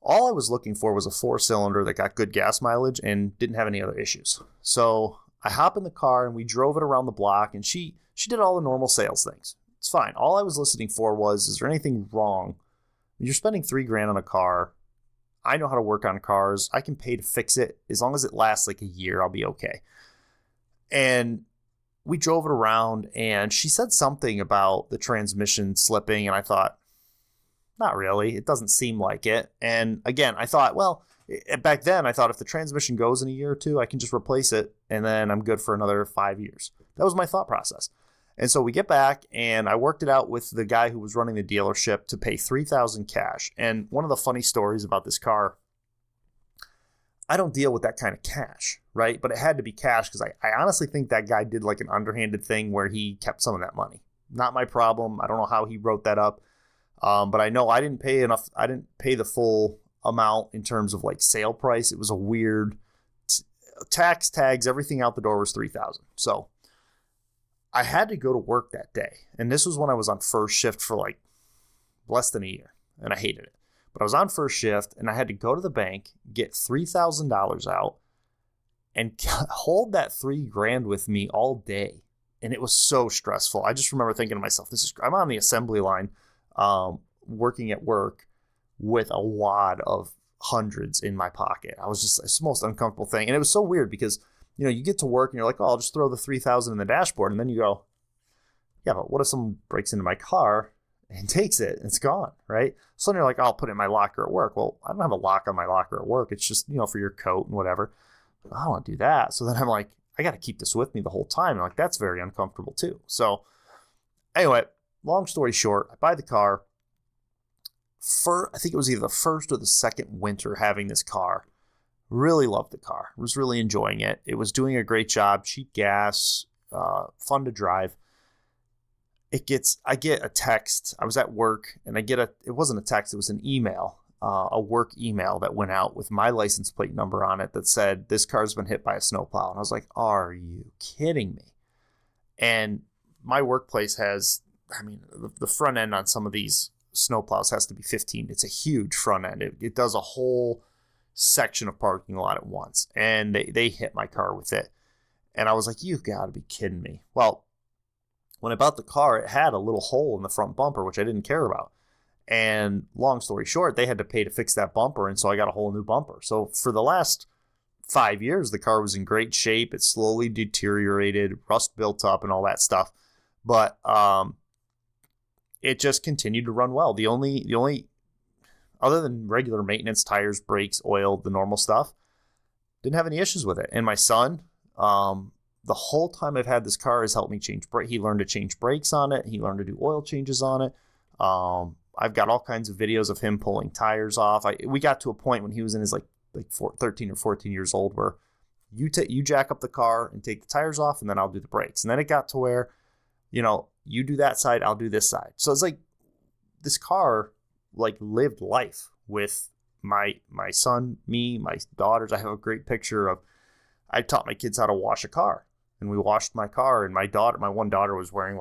all I was looking for was a 4-cylinder that got good gas mileage and didn't have any other issues. So I hop in the car and we drove it around the block, and she did all the normal sales things. It's fine. All I was listening for was, is there anything wrong? You're spending $3,000 on a car. I know how to work on cars. I can pay to fix it. As long as it lasts like a year, I'll be okay. And we drove it around, and she said something about the transmission slipping, and I thought, not really. It doesn't seem like it. And again, I thought, well, back then I thought if the transmission goes in a year or two, I can just replace it, and then I'm good for another 5 years. That was my thought process. And so we get back, and I worked it out with the guy who was running the dealership to pay $3,000 cash. And one of the funny stories about this car, I don't deal with that kind of cash, right? But it had to be cash, because I honestly think that guy did like an underhanded thing where he kept some of that money. Not my problem. I don't know how he wrote that up. But I know I didn't pay enough. I didn't pay the full amount in terms of like sale price. It was a weird tax, tags, everything out the door was $3,000. So I had to go to work that day. And this was when I was on first shift for like less than a year, and I hated it. But I was on first shift, and I had to go to the bank, get $3,000 out, and hold that $3,000 with me all day. And it was so stressful. I just remember thinking to myself, I'm on the assembly line, working at work with a wad of hundreds in my pocket. I was just, it's the most uncomfortable thing. And it was so weird because, you get to work and you're like, oh, I'll just throw the $3,000 in the dashboard. And then you go, yeah, but what if someone breaks into my car and takes it and it's gone, right? So then you're like, oh, I'll put it in my locker at work. Well, I don't have a lock on my locker at work. It's just, for your coat and whatever. I don't want to do that. So then I'm like, I got to keep this with me the whole time. And like, that's very uncomfortable too. So anyway, long story short, I buy the car. I think it was either the first or the second winter having this car. Really loved the car. Was really enjoying it. It was doing a great job. Cheap gas, fun to drive. I get a text. I was at work, and it wasn't a text. It was an email, a work email that went out with my license plate number on it that said, this car's been hit by a snowplow. And I was like, are you kidding me? And my workplace has, the front end on some of these snowplows has to be 15. It's a huge front end. It does a whole section of parking lot at once. And they hit my car with it. And I was like, you've got to be kidding me. Well, when I bought the car, it had a little hole in the front bumper, which I didn't care about. And long story short, they had to pay to fix that bumper. And so I got a whole new bumper. So for the last 5 years, the car was in great shape. It slowly deteriorated, rust built up and all that stuff. But it just continued to run well. The only other than regular maintenance, tires, brakes, oil, the normal stuff, didn't have any issues with it. And my son, the whole time I've had this car, has helped me change brake. He learned to change brakes on it. He learned to do oil changes on it. I've got all kinds of videos of him pulling tires off. We got to a point when he was in his 13 or 14 years old where you jack up the car and take the tires off, and then I'll do the brakes. And then it got to where, you do that side, I'll do this side. So it's like this car lived life with my son, me, my daughters. I have a great picture of, I taught my kids how to wash a car, and we washed my car, and my one daughter was wearing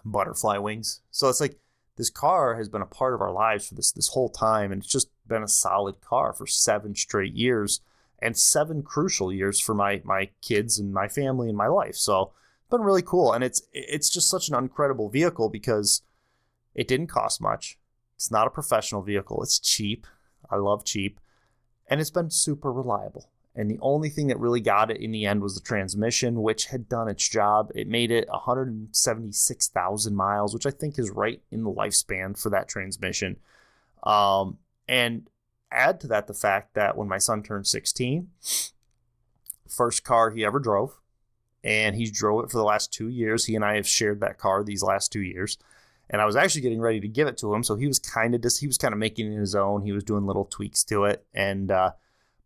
butterfly wings. So it's like this car has been a part of our lives for this whole time. And it's just been a solid car for 7 straight years, and 7 crucial years for my kids and my family and my life. So it's been really cool. And it's just such an incredible vehicle because it didn't cost much. It's not a professional vehicle. It's cheap. I love cheap. And it's been super reliable. And the only thing that really got it in the end was the transmission, which had done its job. It made it 176,000 miles, which I think is right in the lifespan for that transmission. And add to that the fact that when my son turned 16, first car he ever drove, and he drove it for the last 2 years. He and I have shared that car these last 2 years. And I was actually getting ready to give it to him. So he was kind of making it his own. He was doing little tweaks to it. And,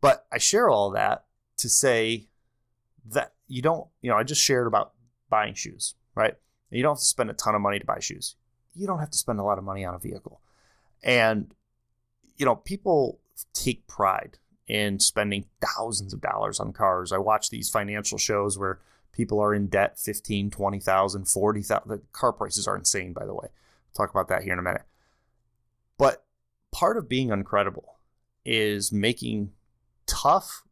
but I share all that to say that I just shared about buying shoes, right? You don't have to spend a ton of money to buy shoes. You don't have to spend a lot of money on a vehicle. And, people take pride in spending thousands of dollars on cars. I watch these financial shows where people are in debt, $15,000, $20,000, $40,000. The car prices are insane, by the way. We'll talk about that here in a minute. But part of being uncredible is making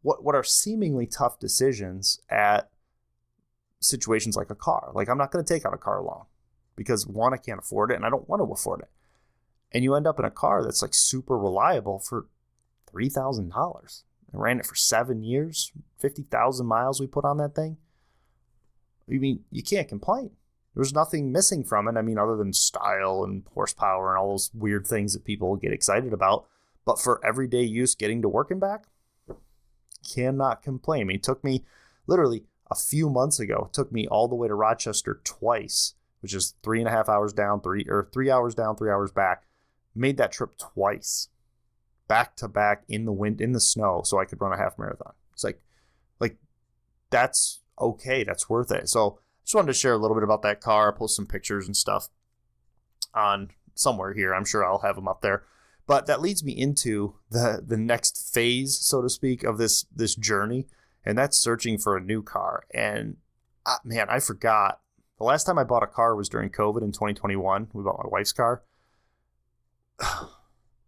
what are seemingly tough decisions at situations like a car. Like, I'm not going to take out a car loan because, one, I can't afford it, and I don't want to afford it. And you end up in a car that's like super reliable for $3,000. I ran it for 7 years, 50,000 miles we put on that thing. I mean, you can't complain. There's nothing missing from it. I mean, other than style and horsepower and all those weird things that people get excited about. But for everyday use, getting to work and back, cannot complain. I mean, it took me literally a few months ago, it took me all the way to Rochester twice, which is 3.5 hours down, 3 hours down, 3 hours back. Made that trip twice, back to back in the wind, in the snow, so I could run a half marathon. It's like that's okay. That's worth it. So I just wanted to share a little bit about that car. I'll post some pictures and stuff on somewhere here. I'm sure I'll have them up there. But that leads me into the next phase, so to speak, of this journey, and that's searching for a new car. And man, I forgot. The last time I bought a car was during COVID in 2021. We bought my wife's car.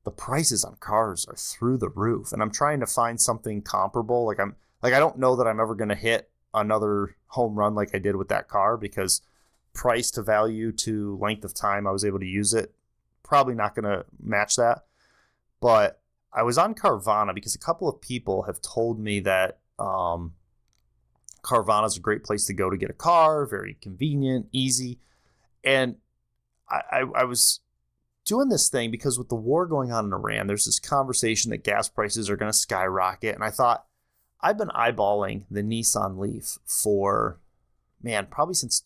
The prices on cars are through the roof, and I'm trying to find something comparable. I don't know that I'm ever going to hit another home run like I did with that car, because price to value to length of time I was able to use it, probably not going to match that. But I was on Carvana because a couple of people have told me that Carvana is a great place to go to get a car, very convenient, easy. And I was doing this thing because with the war going on in Iran, there's this conversation that gas prices are going to skyrocket. And I thought, I've been eyeballing the Nissan Leaf for, probably since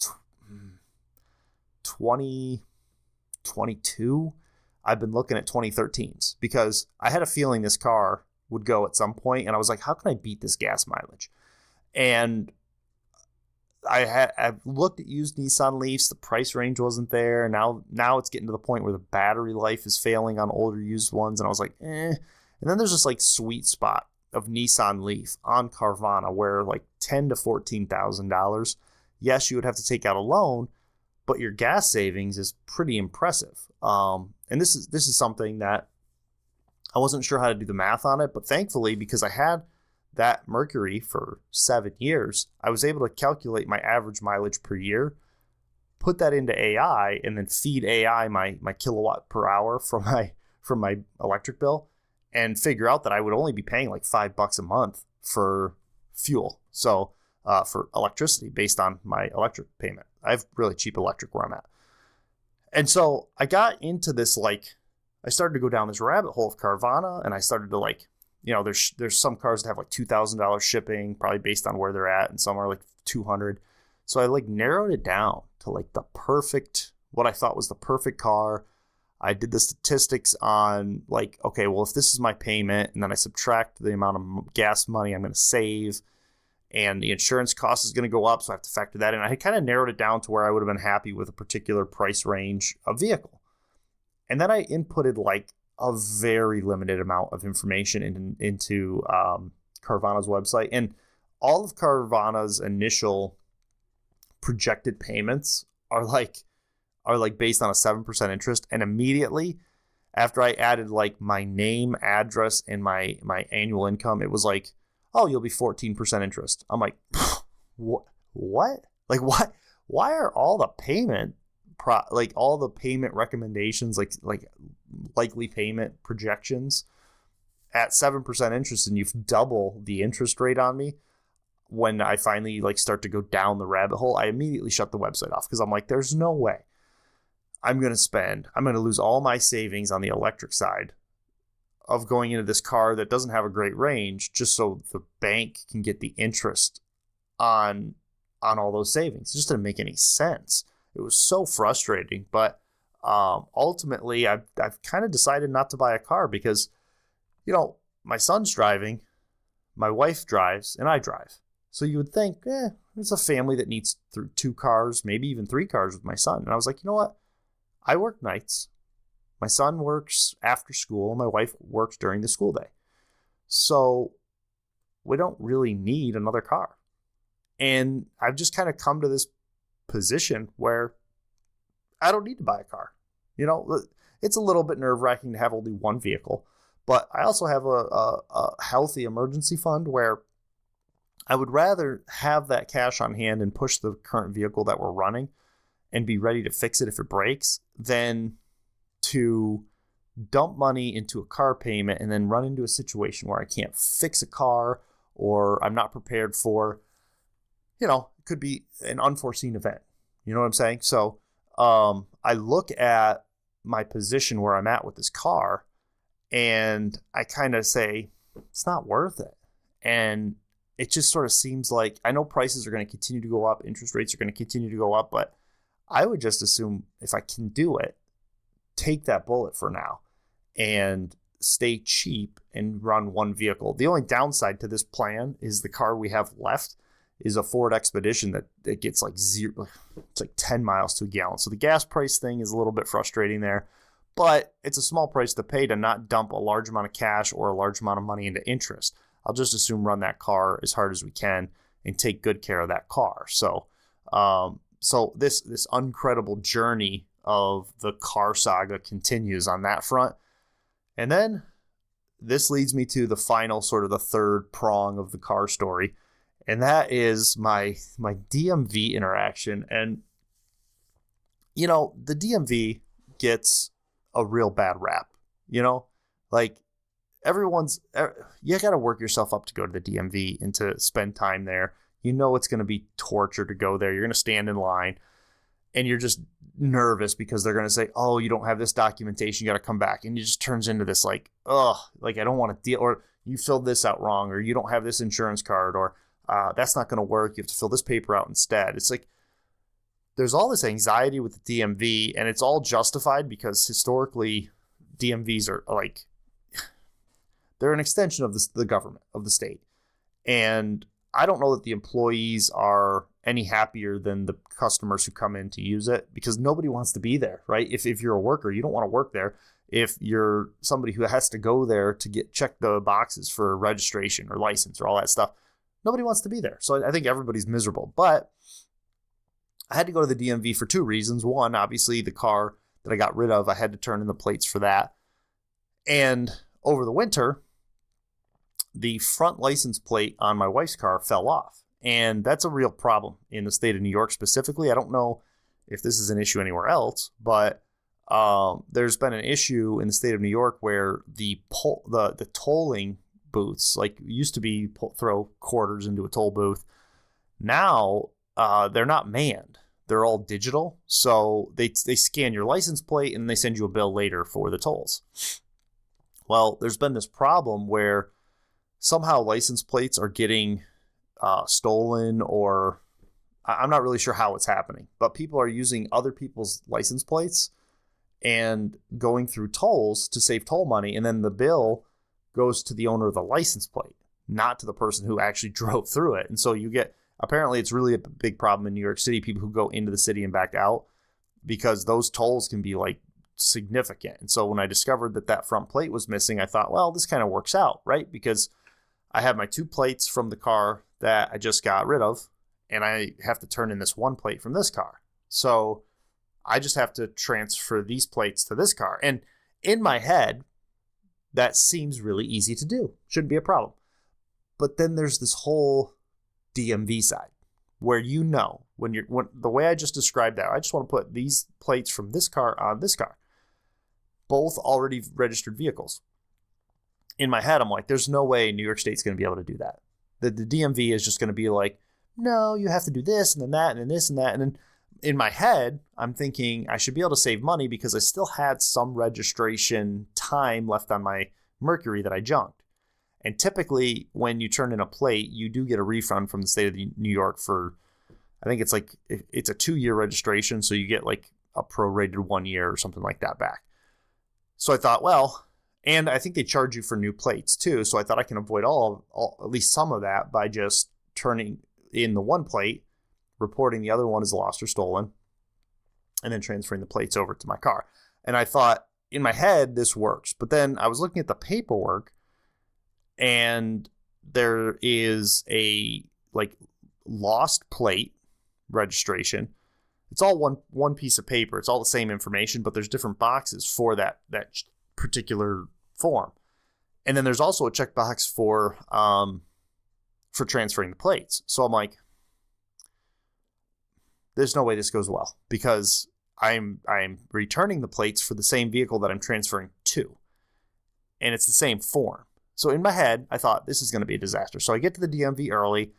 2022. I've been looking at 2013s because I had a feeling this car would go at some point, and I was like, how can I beat this gas mileage? And I've looked at used Nissan Leafs. The price range wasn't there. Now it's getting to the point where the battery life is failing on older used ones, and I was like, eh. And then there's this like sweet spot of Nissan Leaf on Carvana where like $10,000 to $14,000. Yes, you would have to take out a loan, but your gas savings is pretty impressive. And this is something that I wasn't sure how to do the math on it, but thankfully, because I had that Mercury for 7 years, I was able to calculate my average mileage per year, put that into AI, and then feed AI my kilowatt per hour from my electric bill, and figure out that I would only be paying like $5 a month for fuel. So for electricity based on my electric payment. I have really cheap electric where I'm at. And so I got into this, I started to go down this rabbit hole of Carvana, and I started to there's some cars that have like $2,000 shipping, probably based on where they're at, and some are like $200. So I narrowed it down to what I thought was the perfect car. I did the statistics on okay, well, if this is my payment, and then I subtract the amount of gas money I'm going to save, and the insurance cost is going to go up, so I have to factor that in. I had kind of narrowed it down to where I would have been happy with a particular price range of vehicle. And then I inputted a very limited amount of information into Carvana's website. And all of Carvana's initial projected payments are based on a 7% interest. And immediately after I added my name, address, and my annual income, it was like, oh, you'll be 14% interest. I'm like, what? What? Why are all the payment all the payment recommendations, likely payment projections at 7% interest, and you've double the interest rate on me? When I finally start to go down the rabbit hole, I immediately shut the website off, because I'm like, there's no way I'm going to lose all my savings on the electric side of going into this car that doesn't have a great range just so the bank can get the interest on all those savings. It just didn't make any sense. It was so frustrating. But ultimately, I've kind of decided not to buy a car because, my son's driving, my wife drives, and I drive. So you would think, it's a family that needs 2 cars, maybe even 3 cars with my son. And I was like, you know what? I work nights. My son works after school. My wife works during the school day. So we don't really need another car. And I've just kind of come to this position where I don't need to buy a car. It's a little bit nerve-wracking to have only one vehicle, but I also have a healthy emergency fund where I would rather have that cash on hand and push the current vehicle that we're running and be ready to fix it if it breaks than to dump money into a car payment and then run into a situation where I can't fix a car or I'm not prepared for, it could be an unforeseen event. You know what I'm saying? So I look at my position where I'm at with this car and I kind of say, it's not worth it. And it just sort of seems like, I know prices are going to continue to go up, interest rates are going to continue to go up, but I would just assume if I can do it, take that bullet for now and stay cheap and run one vehicle. The only downside to this plan is the car we have left is a Ford Expedition that gets like 10 miles to a gallon. So the gas price thing is a little bit frustrating there, but it's a small price to pay to not dump a large amount of cash or a large amount of money into interest. I'll just assume run that car as hard as we can and take good care of that car. So this uncredible journey of the car saga continues on that front. And then this leads me to the final sort of the third prong of the car story. And that is my DMV interaction. And, the DMV gets a real bad rap, like you got to work yourself up to go to the DMV and to spend time there. It's going to be torture to go there. You're going to stand in line and you're just nervous because they're going to say, oh, you don't have this documentation. You got to come back. And it just turns into this I don't want to deal, or you filled this out wrong, or you don't have this insurance card, or that's not going to work. You have to fill this paper out instead. It's like there's all this anxiety with the DMV, and it's all justified because historically DMVs are they're an extension of the government, of the state. And I don't know that the employees are any happier than the customers who come in to use it because nobody wants to be there, right? If you're a worker, you don't want to work there. If you're somebody who has to go there to check the boxes for registration or license or all that stuff, nobody wants to be there. So I think everybody's miserable. But I had to go to the DMV for 2 reasons. One, obviously the car that I got rid of, I had to turn in the plates for that. And over the winter, the front license plate on my wife's car fell off. And that's a real problem in the state of New York specifically. I don't know if this is an issue anywhere else, but there's been an issue in the state of New York where the tolling booths, like used to be throw quarters into a toll booth. Now they're not manned. They're all digital. So they scan your license plate and they send you a bill later for the tolls. Well, there's been this problem where somehow license plates are getting stolen, or I'm not really sure how it's happening, but people are using other people's license plates and going through tolls to save toll money. And then the bill goes to the owner of the license plate, not to the person who actually drove through it. And so apparently it's really a big problem in New York City, people who go into the city and back out, because those tolls can be significant. And so when I discovered that front plate was missing, I thought, well, this kind of works out, right? Because I have my 2 plates from the car that I just got rid of, and I have to turn in this 1 plate from this car. So I just have to transfer these plates to this car. And in my head, that seems really easy to do. Shouldn't be a problem. But then there's this whole DMV side where when the way I just described that, I just want to put these plates from this car on this car, both already registered vehicles. In my head, I'm like, there's no way New York State's going to be able to do that. The DMV is just going to be like, no, you have to do this and then that and then this and that. And then in my head, I'm thinking I should be able to save money because I still had some registration time left on my Mercury that I junked. And typically when you turn in a plate, you do get a refund from the state of New York for, I think it's like, it's a 2-year registration. So you get like a prorated 1 year or something like that back. So I thought, well, and I think they charge you for new plates too. So I thought I can avoid at least some of that by just turning in the one plate, reporting the other one as lost or stolen, and then transferring the plates over to my car. And I thought in my head, this works. But then I was looking at the paperwork, and there is a like lost plate registration. It's all one piece of paper. It's all the same information, but there's different boxes for that particular form. And then there's also a checkbox for transferring the plates. So I'm like, there's no way this goes well, because I'm returning the plates for the same vehicle that I'm transferring to, and it's the same form. So in my head, I thought this is going to be a disaster. So I get to the DMV early,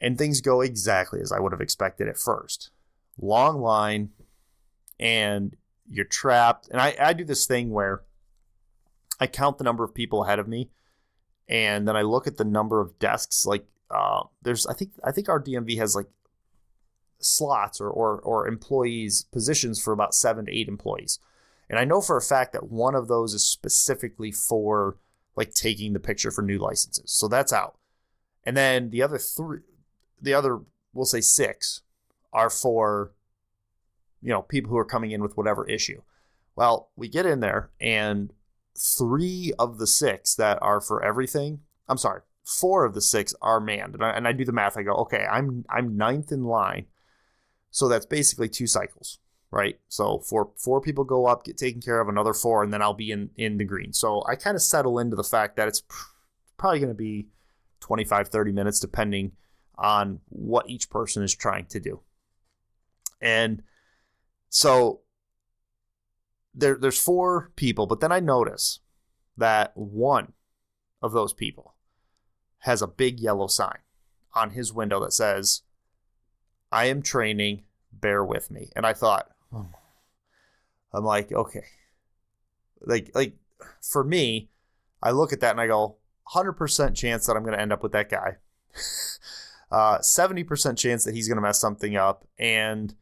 and things go exactly as I would have expected at first. Long line, and you're trapped. And I do this thing where I count the number of people ahead of me, and then I look at the number of desks. Like there's, I think our DMV has like slots or employees, positions for about 7 to 8 employees. And I know for a fact that one of those is specifically for like taking the picture for new licenses. So that's out. And then the other we'll say 6 are for, people who are coming in with whatever issue. Well, we get in there, and 3 of the 6 that are for everything, 4 of the 6 are manned. And I do the math. I go, okay, I'm 9th in line. So that's basically 2 cycles, right? So 4 people go up, get taken care of, another 4, and then I'll be in the green. So I kind of settle into the fact that it's probably going to be 25, 30 minutes, depending on what each person is trying to do. And so there's 4 people, but then I notice that one of those people has a big yellow sign on his window that says, "I am training, bear with me." And I thought, I'm like, okay. Like for me, I look at that and I go, 100% chance that I'm going to end up with that guy. 70% chance that he's going to mess something up. And,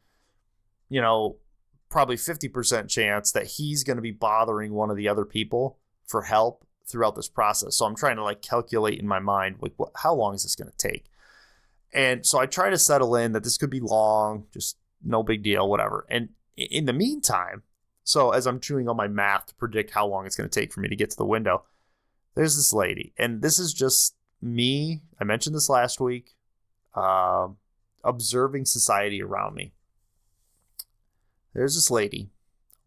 probably 50% chance that he's going to be bothering one of the other people for help throughout this process. So I'm trying to like calculate in my mind, like, how long is this going to take? And so I try to settle in that this could be long, just no big deal, whatever. And in the meantime, so as I'm chewing on my math to predict how long it's going to take for me to get to the window, there's this lady, and this is just me. I mentioned this last week, observing society around me. There's this lady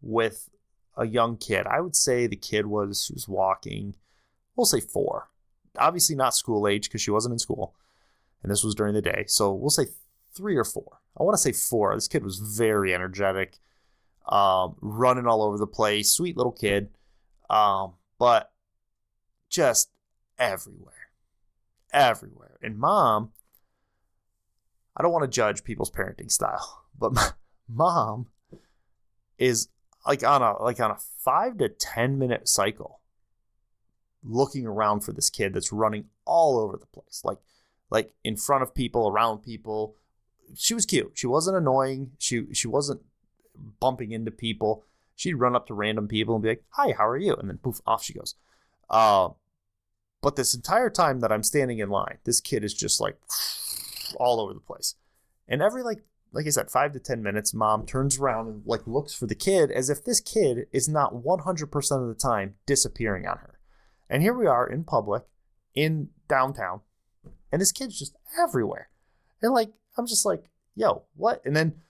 with a young kid. I would say the kid was walking, we'll say 4. Obviously not school age, because she wasn't in school. And this was during the day. So we'll say 3 or 4. I want to say 4. This kid was very energetic, running all over the place. Sweet little kid. But just everywhere. And mom, I don't want to judge people's parenting style, but mom is like on a 5 to 10 minute cycle looking around for this kid that's running all over the place. Like in front of people, around people. She was cute. She wasn't annoying. She wasn't bumping into people. She'd run up to random people and be like, "Hi, how are you?" And then poof, off she goes. But this entire time that I'm standing in line, this kid is just like all over the place. And every like I said, 5 to 10 minutes, mom turns around and like looks for the kid, as if this kid is not 100% of the time disappearing on her. And here we are in public, in downtown, and this kid's just everywhere. And like, I'm just like, yo, what? And then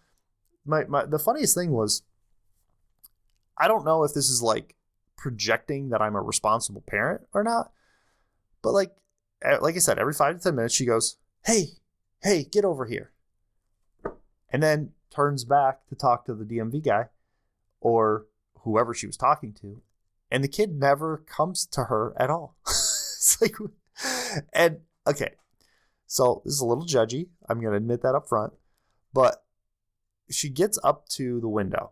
the funniest thing was, I don't know if this is like projecting that I'm a responsible parent or not, but like I said, every 5 to 10 minutes, she goes, hey, get over here. And then turns back to talk to the DMV guy or whoever she was talking to. And the kid never comes to her at all. It's like, and okay. So this is a little judgy. I'm going to admit that up front. But she gets up to the window.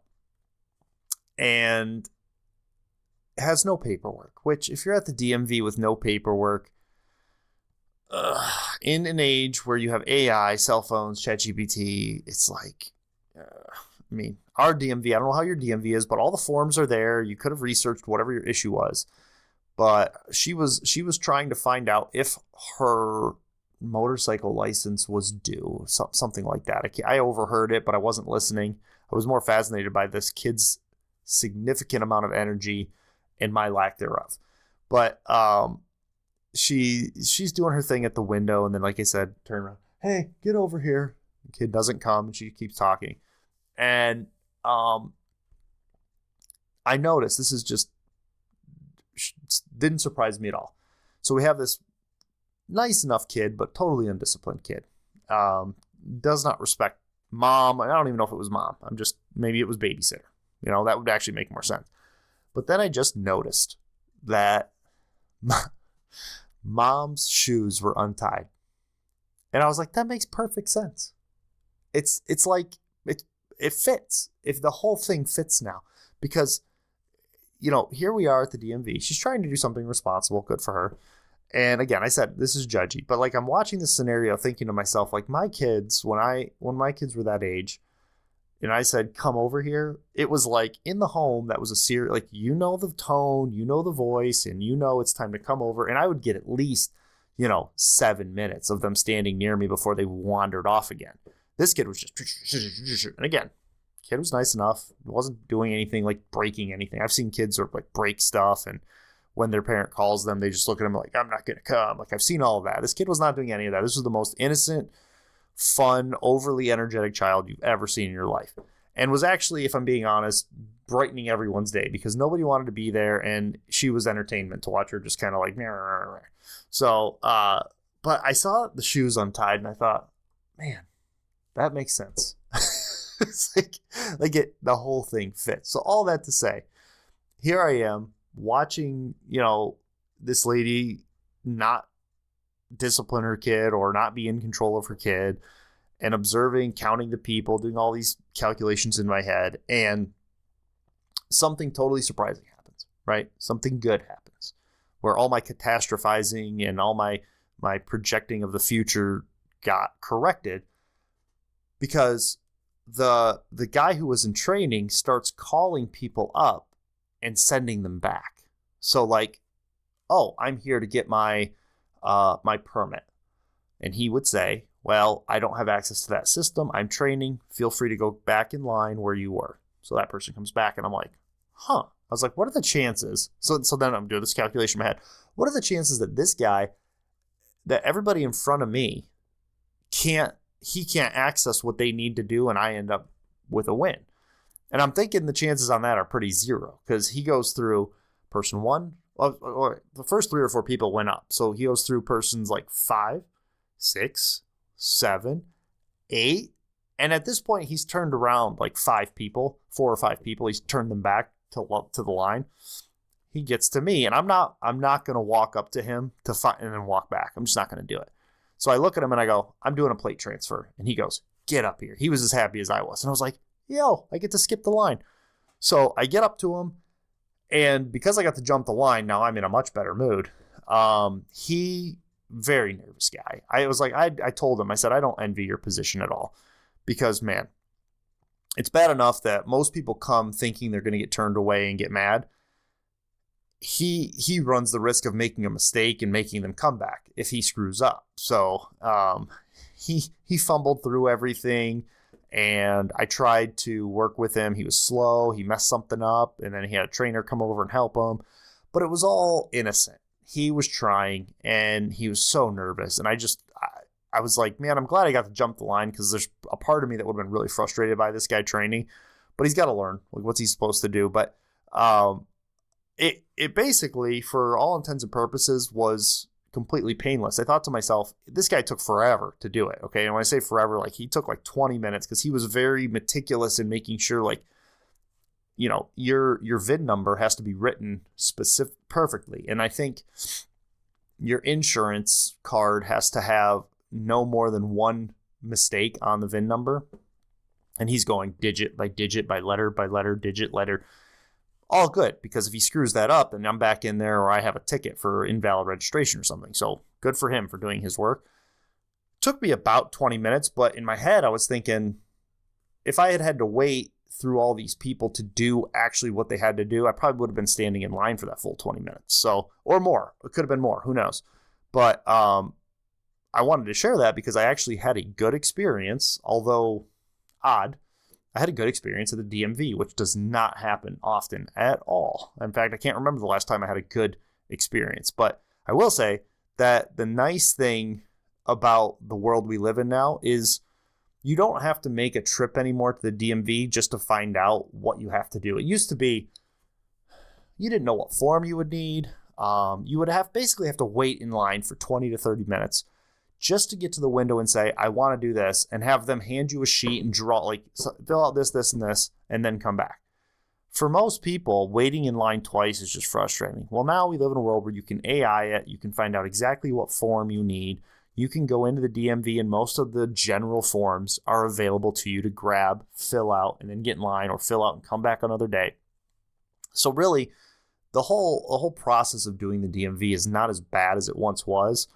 And has no paperwork, which if you're at the DMV with no paperwork, in an age where you have AI, cell phones, ChatGPT, it's like, I mean, our DMV, I don't know how your DMV is, but all the forms are there. You could have researched whatever your issue was. But she was trying to find out if her motorcycle license was due, something like that. I overheard it, but I wasn't listening. I was more fascinated by this kid's significant amount of energy and my lack thereof. But she's doing her thing at the window, and then, like I said, turn around, hey, get over here. The kid doesn't come, and she keeps talking. And I noticed, this is just didn't surprise me at all. So we have this nice enough kid, but totally undisciplined kid. Does not respect mom. I don't even know if it was mom. Maybe it was babysitter. That would actually make more sense. But then I just noticed that mom's shoes were untied. And I was like, that makes perfect sense. It's like, it fits. If the whole thing fits now, because, here we are at the DMV. She's trying to do something responsible, good for her. And again, I said, this is judgy, but like, I'm watching this scenario thinking to myself, like, my kids, when my kids were that age, and I said, come over here, it was like in the home, that was a serious, like, the tone, the voice, and it's time to come over. And I would get at least, 7 minutes of them standing near me before they wandered off again. This kid was just, and again, kid was nice enough. Wasn't doing anything like breaking anything. I've seen kids sort of like break stuff, and when their parent calls them, they just look at them like, I'm not going to come. Like, I've seen all of that. This kid was not doing any of that. This was the most innocent, fun, overly energetic child you've ever seen in your life. And was actually, if I'm being honest, brightening everyone's day, because nobody wanted to be there, and she was entertainment to watch her just kind of like, so, but I saw the shoes untied, and I thought, man, that makes sense. It's like the whole thing fits. So all that to say, here I am watching, this lady not discipline her kid or not be in control of her kid, and observing, counting the people, doing all these calculations in my head, and something totally surprising happens, right? Something good happens, where all my catastrophizing and all my projecting of the future got corrected, because the guy who was in training starts calling people up and sending them back. So like, oh, I'm here to get my permit. And he would say, well, I don't have access to that system. I'm training. Feel free to go back in line where you were. So that person comes back, and I'm like, I was like, what are the chances? So then I'm doing this calculation in my head. What are the chances that this guy, that everybody in front of me can't access what they need to do, and I end up with a win? And I'm thinking the chances on that are pretty zero, because he goes through person one, or the first 3 or 4 people went up. So he goes through persons like 5, 6, 7, 8. And at this point, he's turned around like 4 or 5 people. He's turned them back to the line. He gets to me, and I'm not going to walk up to him to find and then walk back. I'm just not going to do it. So I look at him and I go, I'm doing a plate transfer. And he goes, get up here. He was as happy as I was. And I was like, yo, I get to skip the line. So I get up to him, and because I got to jump the line, now I'm in a much better mood. He, very nervous guy. I was like, I told him, I said, I don't envy your position at all, because, man, it's bad enough that most people come thinking they're going to get turned away and get mad. He runs the risk of making a mistake and making them come back if he screws up. So he fumbled through everything, and I tried to work with him. He was slow. He messed something up, and then he had a trainer come over and help him. But it was all innocent. He was trying, and he was so nervous. And I was like, man, I'm glad I got to jump the line, because there's a part of me that would have been really frustrated by this guy training. But he's got to learn, like, what's he supposed to do. But it basically, for all intents and purposes, was completely painless. I thought to myself, this guy took forever to do it. Okay. And when I say forever, like, he took like 20 minutes, because he was very meticulous in making sure, like, your VIN number has to be written perfectly. And I think your insurance card has to have no more than one mistake on the VIN number. And he's going digit by digit, by letter, digit, letter. all good, because if he screws that up, then I'm back in there or I have a ticket for invalid registration or something. So good for him for doing his work. Took me about 20 minutes, but in my head, I was thinking, if I had to wait through all these people to do actually what they had to do, I probably would have been standing in line for that full 20 minutes. So, or more. It could have been more. Who knows? But I wanted to share that because I actually had a good experience, although odd. I had a good experience at the DMV, which does not happen often at all. In fact, I can't remember the last time I had a good experience. But I will say that the nice thing about the world we live in now is you don't have to make a trip anymore to the DMV just to find out what you have to do. It used to be you didn't know what form you would need. You would basically have to wait in line for 20 to 30 minutes just to get to the window and say, I want to do this, and have them hand you a sheet and fill out this, this, and this, and then come back. For most people, waiting in line twice is just frustrating. Well, now we live in a world where you can AI it. You can find out exactly what form you need. You can go into the DMV, and most of the general forms are available to you to grab, fill out, and then get in line, or fill out and come back another day. So really, the whole process of doing the DMV is not as bad as it once was,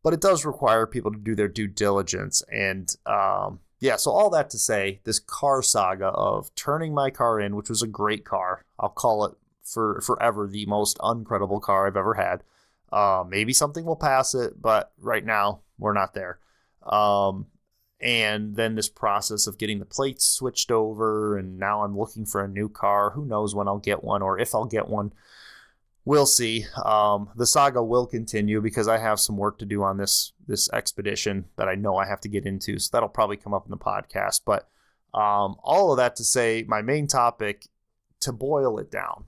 but it does require people to do their due diligence. And so all that to say, this car saga of turning my car in, which was a great car, I'll call it for forever the most uncredible car I've ever had. Maybe something will pass it, but right now we're not there. And then this process of getting the plates switched over, and now I'm looking for a new car. Who knows when I'll get one, or if I'll get one. We'll see. The saga will continue because I have some work to do on this expedition that I know I have to get into. So that'll probably come up in the podcast. But all of that to say, my main topic, to boil it down,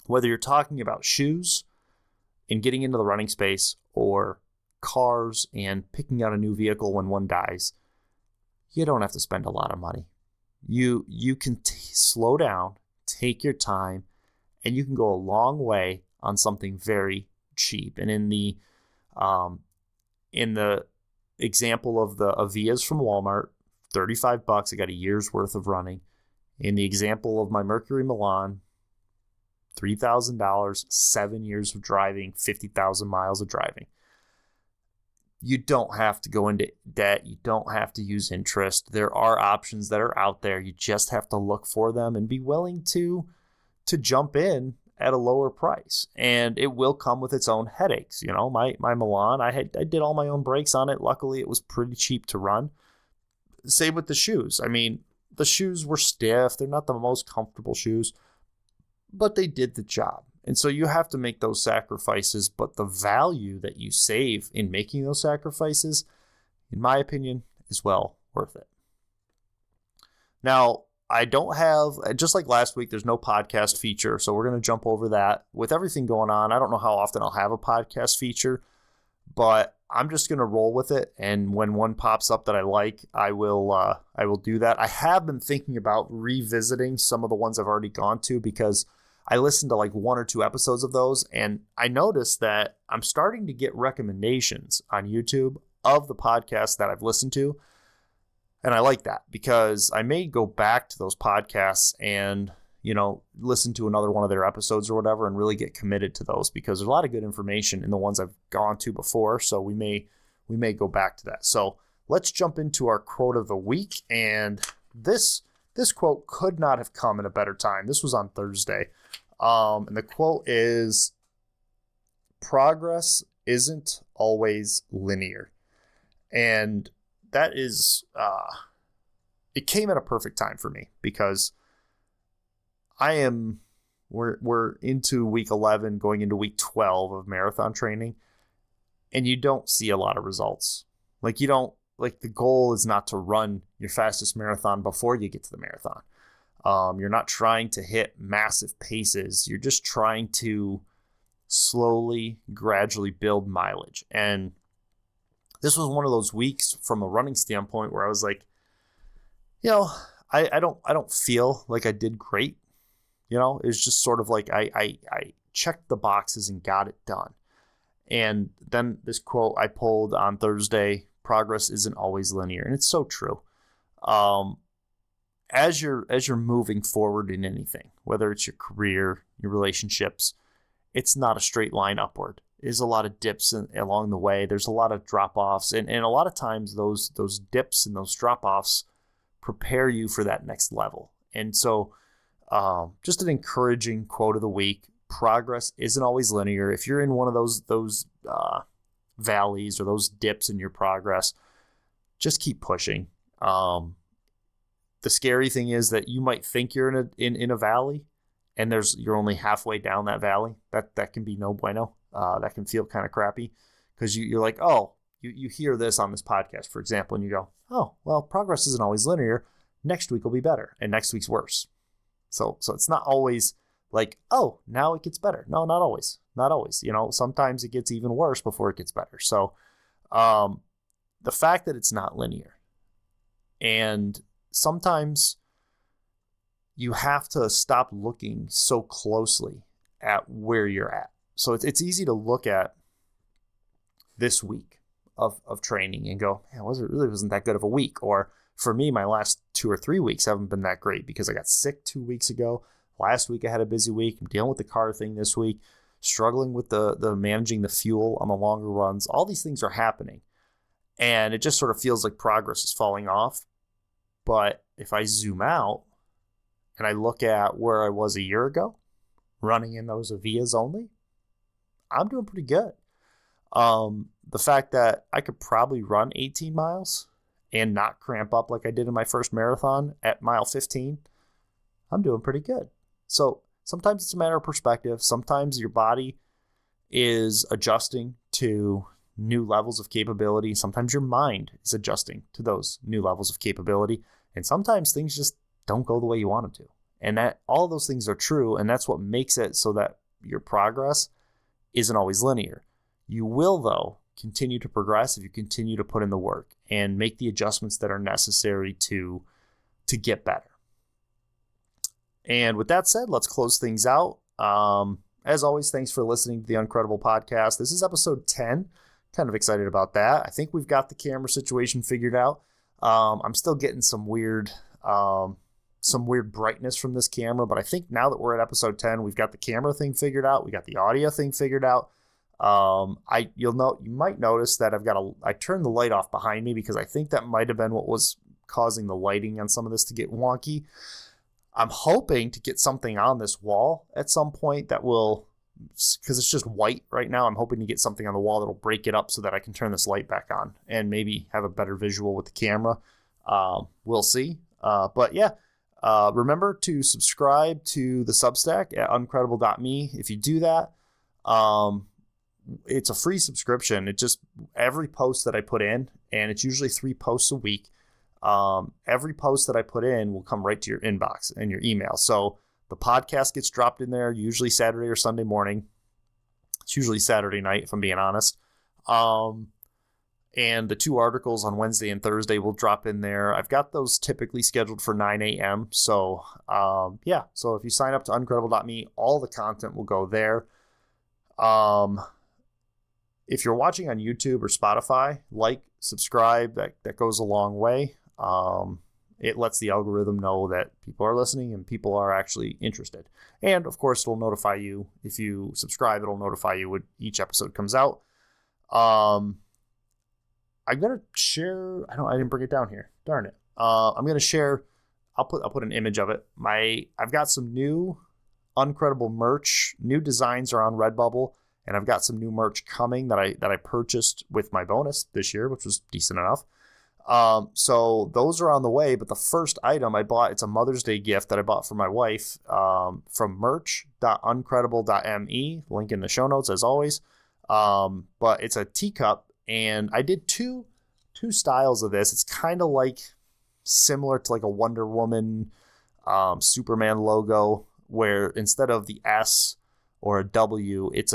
whether you're talking about shoes and getting into the running space, or cars and picking out a new vehicle when one dies, you don't have to spend a lot of money. You can slow down, take your time, and you can go a long way on something very cheap. And in the example of the Avias from Walmart, $35, I got a year's worth of running. In the example of my Mercury Milan, $3,000, 7 years of driving, 50,000 miles of driving. You don't have to go into debt. You don't have to use interest. There are options that are out there. You just have to look for them and be willing to jump in at a lower price. And it will come with its own headaches. You know, my Milan, I did all my own brakes on it. Luckily, it was pretty cheap to run. Same with the shoes. I mean, the shoes were stiff. They're not the most comfortable shoes, but they did the job. And so you have to make those sacrifices, but the value that you save in making those sacrifices, in my opinion, is well worth it. Now, I don't have, just like last week, there's no podcast feature, so we're going to jump over that. With everything going on, I don't know how often I'll have a podcast feature, but I'm just going to roll with it, and when one pops up that I like, I will do that. I have been thinking about revisiting some of the ones I've already gone to, because I listened to like 1 or 2 episodes of those, and I noticed that I'm starting to get recommendations on YouTube of the podcasts that I've listened to. And I like that, because I may go back to those podcasts and, listen to another one of their episodes or whatever, and really get committed to those, because there's a lot of good information in the ones I've gone to before. So we may go back to that. So let's jump into our quote of the week. And this quote could not have come at a better time. This was on Thursday. And the quote is, "Progress isn't always linear." And that is, it came at a perfect time for me, because we're into week 11, going into week 12 of marathon training, and you don't see a lot of results. The goal is not to run your fastest marathon before you get to the marathon. You're not trying to hit massive paces. You're just trying to slowly, gradually build mileage. And this was one of those weeks from a running standpoint where I was like, I don't feel like I did great. It was just sort of like I checked the boxes and got it done. And then this quote I pulled on Thursday, "Progress isn't always linear." And it's so true. as you're moving forward in anything, whether it's your career, your relationships, it's not a straight line upward. There's a lot of dips along the way. There's a lot of drop-offs. And a lot of times those dips and those drop-offs prepare you for that next level. And so just an encouraging quote of the week: progress isn't always linear. If you're in one of those valleys or those dips in your progress, just keep pushing. The scary thing is that you might think you're in a valley, and you're only halfway down that valley. That can be no bueno. That can feel kind of crappy, because you're like, oh, you hear this on this podcast, for example, and you go, oh, well, progress isn't always linear. Next week will be better, and next week's worse. So it's not always like, oh, now it gets better. No, not always. Not always. Sometimes it gets even worse before it gets better. So the fact that it's not linear, and sometimes you have to stop looking so closely at where you're at. So it's easy to look at this week of training and go, man, it really wasn't that good of a week. Or for me, my last 2 or 3 weeks haven't been that great because I got sick 2 weeks ago. Last week I had a busy week. I'm dealing with the car thing this week, struggling with the managing the fuel on the longer runs. All these things are happening, and it just sort of feels like progress is falling off. But if I zoom out and I look at where I was a year ago, running in those Avias only, I'm doing pretty good. The fact that I could probably run 18 miles and not cramp up like I did in my first marathon at mile 15, I'm doing pretty good. So sometimes it's a matter of perspective. Sometimes your body is adjusting to new levels of capability. Sometimes your mind is adjusting to those new levels of capability. And sometimes things just don't go the way you want them to. And that all of those things are true. And that's what makes it so that your progress isn't always linear. You will, though, continue to progress if you continue to put in the work and make the adjustments that are necessary to get better. And with that said, let's close things out. As always, thanks for listening to the Uncredible Podcast. This is episode 10. Kind of excited about that. I think we've got the camera situation figured out. I'm still getting some weird brightness from this camera, but I think now that we're at episode 10, we've got the camera thing figured out. We got the audio thing figured out. You might notice that I turned the light off behind me because I think that might have been what was causing the lighting on some of this to get wonky. I'm hoping to get something on this wall at some point that will, because it's just white right now, I'm hoping to get something on the wall that'll break it up so that I can turn this light back on and maybe have a better visual with the camera. We'll see. But yeah, remember to subscribe to the Substack at uncredible.me. If you do that, it's a free subscription. It just, every post that I put in, and it's usually 3 posts a week, every post that I put in will come right to your inbox and your email. So the podcast gets dropped in there usually Saturday or Sunday morning. It's usually Saturday night, if I'm being honest. And the 2 articles on Wednesday and Thursday will drop in there. I've got those typically scheduled for 9 a.m. So yeah, so if you sign up to uncredible.me, all the content will go there. If you're watching on YouTube or Spotify, subscribe, that goes a long way. It lets the algorithm know that people are listening and people are actually interested. And of course, it'll notify you. If you subscribe, it'll notify you when each episode comes out. I'm going to share, I didn't bring it down here. Darn it. I'm going to share, I'll put an image of it. I've got some new Uncredible merch. New designs are on Redbubble, and I've got some new merch coming that I purchased with my bonus this year, which was decent enough. So those are on the way, but the first item I bought, it's a Mother's Day gift that I bought for my wife, from merch.uncredible.me, link in the show notes as always. But it's a teacup, and I did two styles of this. It's kind of similar to a Wonder Woman, Superman logo, where instead of the S or a W, it's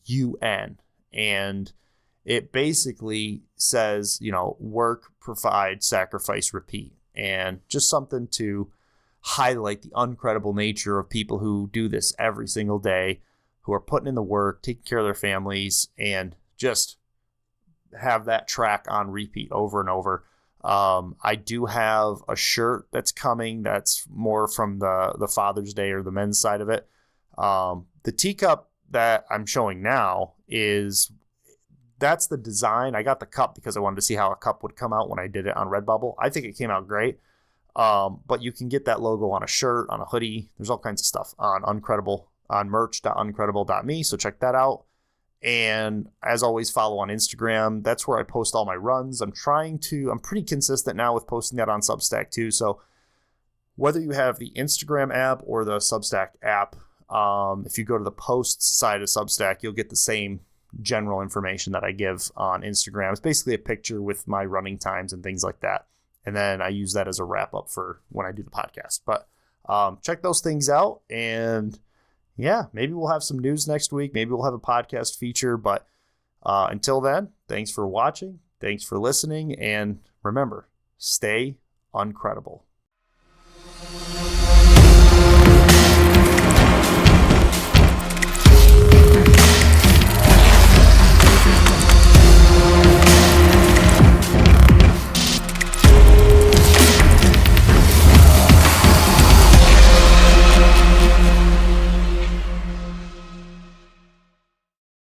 UN, and it basically says, work, provide, sacrifice, repeat. And just something to highlight the uncredible nature of people who do this every single day, who are putting in the work, taking care of their families, and just have that track on repeat over and over. I do have a shirt that's coming that's more from the Father's Day or the men's side of it. The teacup that I'm showing now that's the design. I got the cup because I wanted to see how a cup would come out when I did it on Redbubble. I think it came out great. But you can get that logo on a shirt, on a hoodie. There's all kinds of stuff on Uncredible, on merch.uncredible.me. So check that out. And as always, follow on Instagram. That's where I post all my runs. I'm pretty consistent now with posting that on Substack too. So whether you have the Instagram app or the Substack app, if you go to the posts side of Substack, you'll get the same general information that I give on Instagram. It's basically a picture with my running times and things like that. And then I use that as a wrap up for when I do the podcast. But check those things out. And yeah, maybe we'll have some news next week. Maybe we'll have a podcast feature. But until then, thanks for watching. Thanks for listening. And remember, stay uncredible.